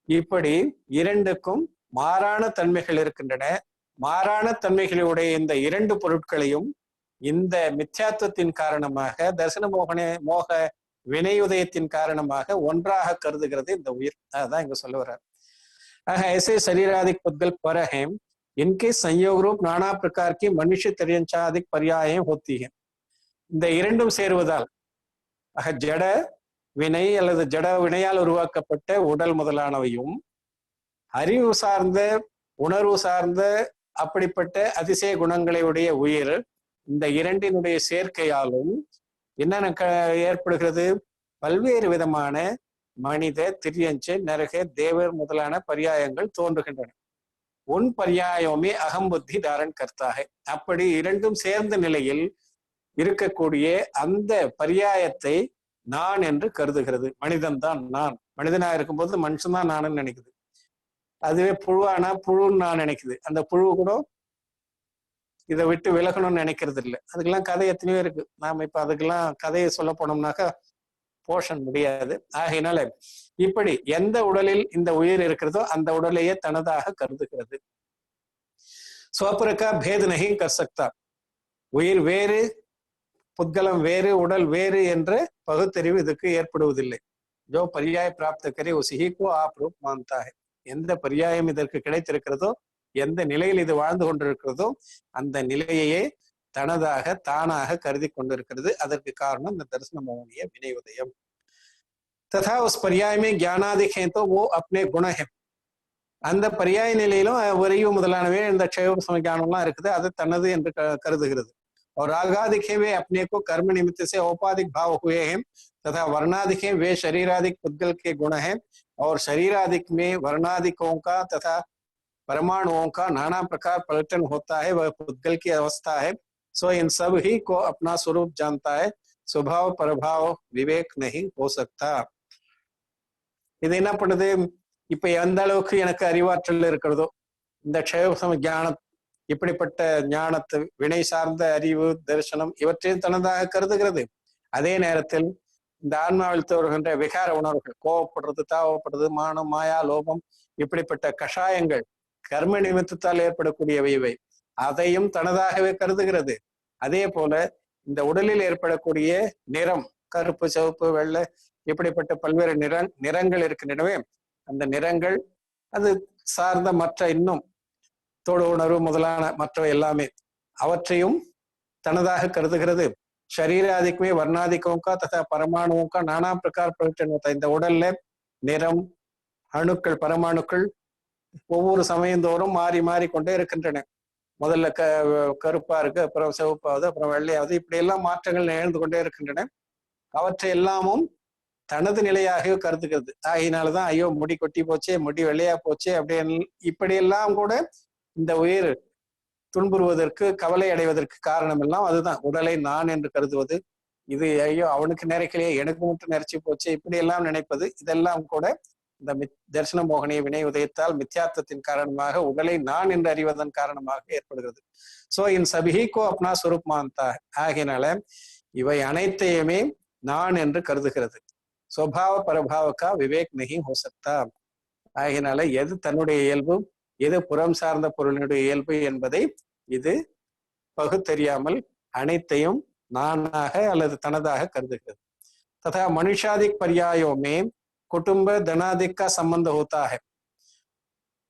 இப்படி இரண்டுக்கும் மாறான தன்மைகள் இருக்கின்றன. மாறான தன்மைகளுடைய இந்த இரண்டு பொருட்களையும் இந்த மித்யாத்துவத்தின் காரணமாக, தர்சன மோக வினையுதயத்தின் காரணமாக ஒன்றாக கருதுகிறது இந்த உயிர். அதான் இங்க சொல்ல வர்றார். ஆக ऐसे शरीरादिक पुद्गल पर हैं, इनके संयोग रूप नाना प्रकार की मनुष्य तिर्यंचादिक पर्याय होती है. இந்த இரண்டும் சேருவதால் ஆக ஜட வினை அல்லது ஜட வினையால் உருவாக்கப்பட்ட உடல் முதலானவையும் அறிவு சார்ந்த உணர்வு சார்ந்த அப்படிப்பட்ட அதிசய குணங்களை உடைய உயிர், இந்த இரண்டினுடைய சேர்க்கையாலும் என்னென்ன ஏற்படுகிறது? பல்வேறு விதமான மனித, திரியஞ்ச, நரக, தேவர் முதலான பரியாயங்கள் தோன்றுகின்றன. உன் பரியாயமே அகம்புத்தி தாரன் கர்த்தாக. அப்படி இரண்டும் சேர்ந்த நிலையில் இருக்கக்கூடிய அந்த பரியாயத்தை நான் என்று கருதுகிறது. மனிதன் தான் நான். மனிதனா இருக்கும்போது மனுஷன் தான் நானுன்னு நினைக்குது. அதுவே புழுவானா புழுன்னு நான் நினைக்குது. அந்த புழு கூட இதை விட்டு விலகணும்னு நினைக்கிறது இல்லை. அதுக்கெல்லாம் கதை எத்தனையோ இருக்கு. நாம இப்ப அதுக்கெல்லாம் கதையை சொல்ல போனோம்னாக்கா போஷன் முடியாது. ஆகையினால இப்படி எந்த உடலில் இந்த உயிர் இருக்கிறதோ அந்த உடலையே தனதாக கருதுகிறது. ஸ்வப்ரகா பேத் நஹி கர் சக்தா. உயிர் வேறு, புத்கலம் வேறு, உடல் வேறு என்ற பகுத்தறிவு இதுக்கு ஏற்படுவதில்லை. ஜோ பரியாய பிராப்த கரே உசிஹி கோ ஆப் ரூப் மான்தா ஹை. எந்த பரியாயம் இதற்கு கிடைத்திருக்கிறதோ, எந்த நிலையில் இது வாழ்ந்து கொண்டிருக்கிறதோ அந்த நிலையையே தனதாக தானாக கருதி கொண்டிருக்கிறது. அதற்கு காரணம் இந்த தரிசன மோகனிய வினை உதயம். ததா உஸ் பரியாயமே ஞானாதிக் ஹே தோ வோ அப்னே குண ஹே. அந்த பரியாய நிலையிலும் அறிவு முதலானவே இந்த க்ஷய ஞானம்லாம் இருக்குது, அது தனது என்று கருதுகிறது. और रागादिक है वे अपने को कर्म निमित्त से औपाधिक भाव हुए हैं, तथा वर्णादिक है वे शरीरादिक पुद्गल के गुण हैं, और शरीरादिक में वर्णादिकों का तथा परमाणुओं का नाना प्रकार पलटन होता है, वह पुद्गल की अवस्था है. सो इन सब ही को अपना स्वरूप जानता है, स्वभाव प्रभाव विवेक नहीं हो सकता. இது என்ன பண்ணுது? இப்ப எந்த அளவுக்கு எனக்கு அறிவாற்றல் இருக்கிறதோ, இந்த க்ஷய ஞானம் இப்படிப்பட்ட ஞானத்தை, வினை சார்ந்த அறிவு, தரிசனம் இவற்றையும் தனதாக கருதுகிறது. அதே நேரத்தில் இந்த ஆன்மாவில் தோறுகின்ற விகார உணர்வுகள், கோவப்படுறது, தாவப்படுறது, மானம், மாயா, லோபம், இப்படிப்பட்ட கஷாயங்கள் கர்ம நிமித்தத்தால் ஏற்படக்கூடியவை இவை, அதையும் தனதாகவே கருதுகிறது. அதே போல இந்த உடலில் ஏற்படக்கூடிய நிறம், கருப்பு, சிவப்பு, வெள்ளை, இப்படிப்பட்ட பல்வேறு நிறங்கள் இருக்கின்றனவே, அந்த நிறங்கள் அது சார்ந்த மற்ற இன்னும் தோடு உணர்வு முதலான மற்றவை எல்லாமே அவற்றையும் தனதாக கருதுகிறது. शरीरादिक में वर्णादिकों का तथा परमाणुओं का नाना प्रकार परिवर्तन होता है. இந்த உடல்ல நிறம், அணுக்கள், பரமாணுக்கள் ஒவ்வொரு சமயந்தோறும் மாறி மாறி கொண்டே இருக்கின்றன. முதல்ல கருப்பா இருக்கு, அப்புறம் சிவப்பாவது, அப்புறம் வெள்ளையாவது, இப்படி எல்லாம் மாற்றங்கள் நிகழ்ந்து கொண்டே இருக்கின்றன. அவற்றை எல்லாமும் தனது நிலையாக கருதுகிறது. ஆகினால்தான் ஐயோ முடி கொட்டி போச்சே, முடி வெள்ளையா போச்சே அப்படின்னு இப்படியெல்லாம் கூட இந்த உயிர் துன்புறுவதற்கு, கவலை அடைவதற்கு காரணம் எல்லாம் அதுதான். உடலை நான் என்று கருதுவது, இது ஐயோ அவனுக்கு நிறைக்கலையே, எனக்கு மட்டும் நிறைச்சி போச்சு, இப்படி எல்லாம் நினைப்பது, இதெல்லாம் கூட இந்த தரிசன மோகனிய வினை உதயத்தால் மித்யாத்வத்தின் காரணமாக உடலை நான் என்று அறிவதன் காரணமாக ஏற்படுகிறது. சோ இன் சபிஹிக்கோ அப்னா சுரூப் மான்தா. ஆகினால இவை அனைத்தையுமே நான் என்று கருதுகிறது. சுபாவ பரபாவக்கா விவேக் நஹி ஹோ சக்தா. ஆகினால எது தன்னுடைய இயல்பு, எது புறம் சார்ந்த பொருளினுடைய இயல்பு என்பதை இது பகுத்தறியாமல் அனைத்தையும் நானாக அல்லது தனதாக கருதுகிறது. ததா மனுஷாதிக் பரியாயோமே குடும்ப தனாதிக் கா சம்பந்த ஹோதா ஹை.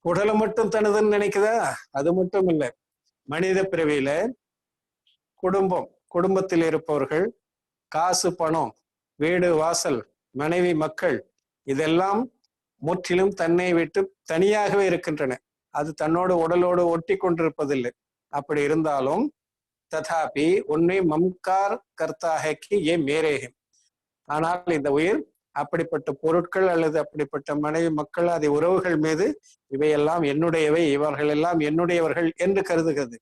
உடலை மட்டும் தனதுன்னு நினைக்குதா? அது மட்டும் இல்லை. மனித பிறவியில குடும்பம், குடும்பத்தில் இருப்பவர்கள், காசு, பணம், வீடு, வாசல், மனைவி, மக்கள், இதெல்லாம் முற்றிலும் தன்னை விட்டு தனியாகவே இருக்கின்றன. அது தன்னோடு உடலோடு ஒட்டி கொண்டிருப்பதில்லை. அப்படி இருந்தாலும் ததாபி உன்னை மம்கார் கர்த்தாகி ஏ மேரேகே. ஆனால் இந்த உயிர் அப்படிப்பட்ட பொருட்கள் அல்லது அப்படிப்பட்ட மனைவி, மக்கள், அதை உறவுகள் மீது இவையெல்லாம் என்னுடையவை, இவர்கள் எல்லாம் என்னுடையவர்கள் என்று கருதுகிறது.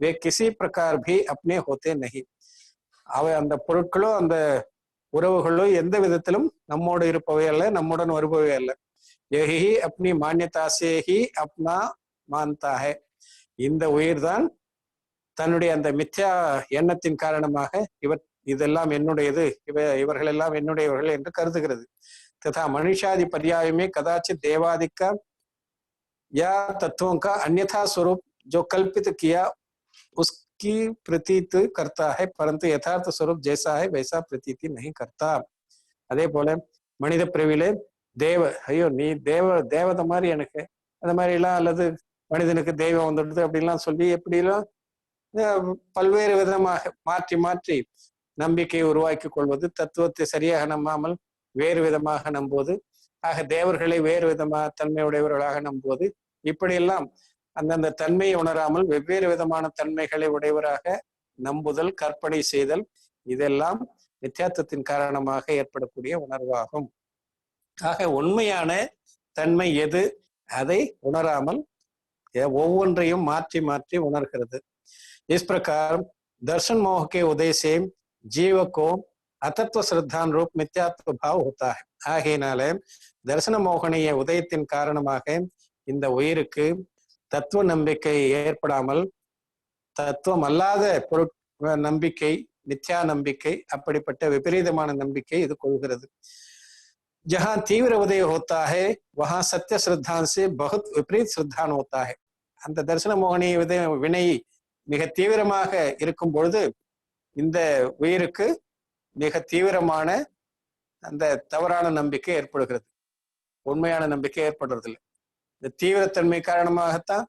வே கிசி பிரகார் பி அப்னே ஹோத்தே நஹி. அந்த பொருட்களோ அந்த உறவுகளோ எந்த விதத்திலும் நம்மோடு இருப்பவை அல்ல, நம்முடன் வருபவை அல்ல. यही अपनी मान्यता से ही अपना मानता है. இந்த உயிர் தான் தன்னுடைய அந்த மித்யா எண்ணத்தின் காரணமாக இதெல்லாம் என்னுடையது, இவர்கள் எல்லாம் என்னுடையவர்கள் என்று கருதுகிறது. तथा मनुष्यादि पर्याय में कदाचित देवादिक का या तत्वों का अन्यथा स्वरूप जो कल्पित किया उसकी प्रतीत करता है, परंतु यथार्थ स्वरूप जैसा है वैसा प्रतीति नहीं करता. அதே போல மனித பிறவிலே தேவ ஐயோ நீ தேவதை மாதிரி எனக்கு அந்த மாதிரி எல்லாம், அல்லது மனிதனுக்கு தெய்வம் வந்துடுது அப்படின்லாம் சொல்லி எப்படிலாம் பல்வேறு விதமாக மாற்றி மாற்றி நம்பிக்கையை உருவாக்கி கொள்வது, தத்துவத்தை சரியாக நம்பாமல் வேறு விதமாக நம்புவது, ஆக தேவர்களை வேறு விதமாக தன்மையுடையவர்களாக நம்புவது, இப்படியெல்லாம் அந்தந்த தன்மையை உணராமல் வெவ்வேறு விதமான தன்மைகளை உடையவராக நம்புதல், கற்பனை செய்தல், இதெல்லாம் நித்தியாத்துவத்தின் காரணமாக ஏற்படக்கூடிய உணர்வாகும். ஆக உண்மையான தன்மை எது, அதை உணராமல் ஒவ்வொன்றையும் மாற்றி மாற்றி உணர்கிறது. इस प्रकार दर्शन मोह के उदय से जीव को अतत्व श्रद्धान रूप मिथ्यात्व भाव होता है. ஆகையினால தர்சன மோகனிய உதயத்தின் காரணமாக இந்த உயிருக்கு தத்துவ நம்பிக்கை ஏற்படாமல் தத்துவம் அல்லாத நம்பிக்கை, மித்யா நம்பிக்கை, அப்படிப்பட்ட விபரீதமான நம்பிக்கை இது கொள்கிறது. जहां तीव्र उदय होता है वहां सत्य श्रद्धान से बहुत विपरीत श्रद्धान होता है. அந்த தர்சன மோகனிய வினை மிக தீவிரமாக இருக்கும் பொழுது இந்த உயிருக்கு மிக தீவிரமான அந்த தவறான நம்பிக்கை ஏற்படுகிறது, உண்மையான நம்பிக்கை ஏற்படுறதில்லை. இந்த தீவிரத்தன்மை காரணமாகத்தான்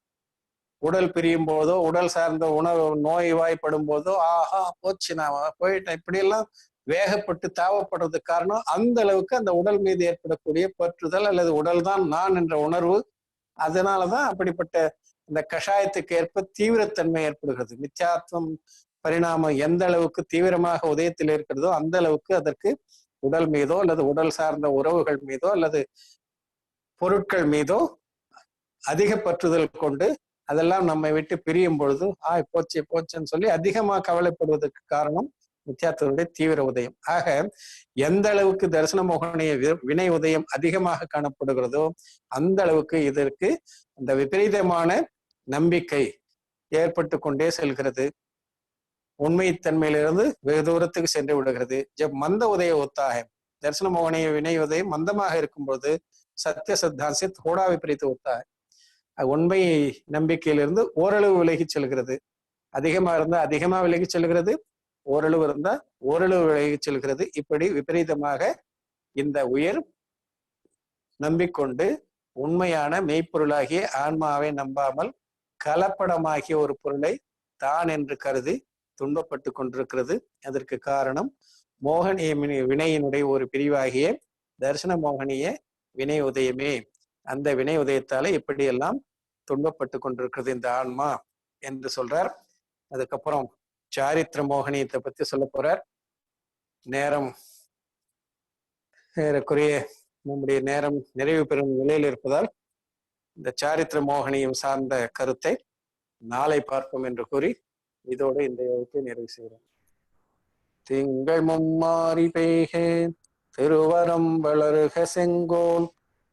உடல் பிரியும் போதோ, உடல் சார்ந்த உணவு நோய் வாய்ப்படும் போதோ, ஆஹா போச்சு நான் போயிட்டேன், இப்படியெல்லாம் வேகப்பட்டு தாவப்படுறதுக்கு காரணம் அந்த அளவுக்கு அந்த உடல் மீது ஏற்படக்கூடிய பற்றுதல் அல்லது உடல் தான் நான் என்ற உணர்வு. அதனாலதான் அப்படிப்பட்ட இந்த கஷாயத்துக்கு ஏற்ப தீவிரத்தன்மை ஏற்படுகிறது. மித்யாத்வம் பரிணாமம் எந்த அளவுக்கு தீவிரமாக உதயத்தில் இருக்கிறதோ அந்த அளவுக்கு அதற்கு உடல் மீதோ அல்லது உடல் சார்ந்த உறவுகள் மீதோ அல்லது பொருட்கள் மீதோ அதிக பற்றுதல் கொண்டு அதெல்லாம் நம்மை விட்டு பிரியும் பொழுது போச்சு போச்சுன்னு சொல்லி அதிகமா கவலைப்படுவதற்கு காரணம் மித்யாத்துவனுடைய தீவிர உதயம். ஆக எந்த அளவுக்கு தரிசன மோகனிய வினை உதயம் அதிகமாக காணப்படுகிறதோ அந்த அளவுக்கு இதற்கு அந்த விபரீதமான நம்பிக்கை ஏற்பட்டு கொண்டே செல்கிறது, உண்மைத்தன்மையிலிருந்து வெகு தூரத்துக்கு சென்று விடுகிறது. மந்த உதய ஒத்தாக தரிசன மோகனிய வினை உதயம் மந்தமாக இருக்கும்போது சத்திய சித்தாந்தி தோடா விபரீத ஒத்தாக உண்மை நம்பிக்கையிலிருந்து ஓரளவு விலகி செல்கிறது. அதிகமா இருந்தா அதிகமா விலகி செல்கிறது, ஓரளவு இருந்தா ஓரளவு விலகி செல்கிறது. இப்படி விபரீதமாக இந்த உயிர் நம்பிக்கொண்டு உண்மையான மெய்ப்பொருளாகிய ஆன்மாவை நம்பாமல் கலப்படமாகிய ஒரு பொருளை தான் என்று கருதி துன்பப்பட்டு கொண்டிருக்கிறது. அதற்கு காரணம் மோகனிய வினையினுடைய ஒரு பிரிவாகிய தரிசன மோகனிய வினை உதயமே. அந்த வினை உதயத்தால இப்படியெல்லாம் துன்பப்பட்டு கொண்டிருக்கிறது இந்த ஆன்மா என்று சொல்றார். அதுக்கப்புறம் சாரித்திர மோகனியத்தை பத்தி சொல்ல போறார். நேரம் ஏறக்குறைய நம்முடைய நேரம் நிறைவு பெறும் நிலையில் இருப்பதால் இந்த சாரித்திர மோகனியம் சார்ந்த கருத்தை நாளை பார்ப்போம் என்று கூறி இதோடு இந்த வகுப்பை நிறைவு செய்கிறோம். திங்கள் மும்மாறி பெய்க திருவரம் வளருக செங்கோல்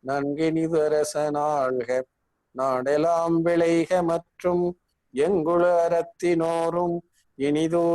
நன்கினிதரச நாள்க நாடெல்லாம் விளைக மற்றும் எங்குள அறத்தினோரும் இனிதோ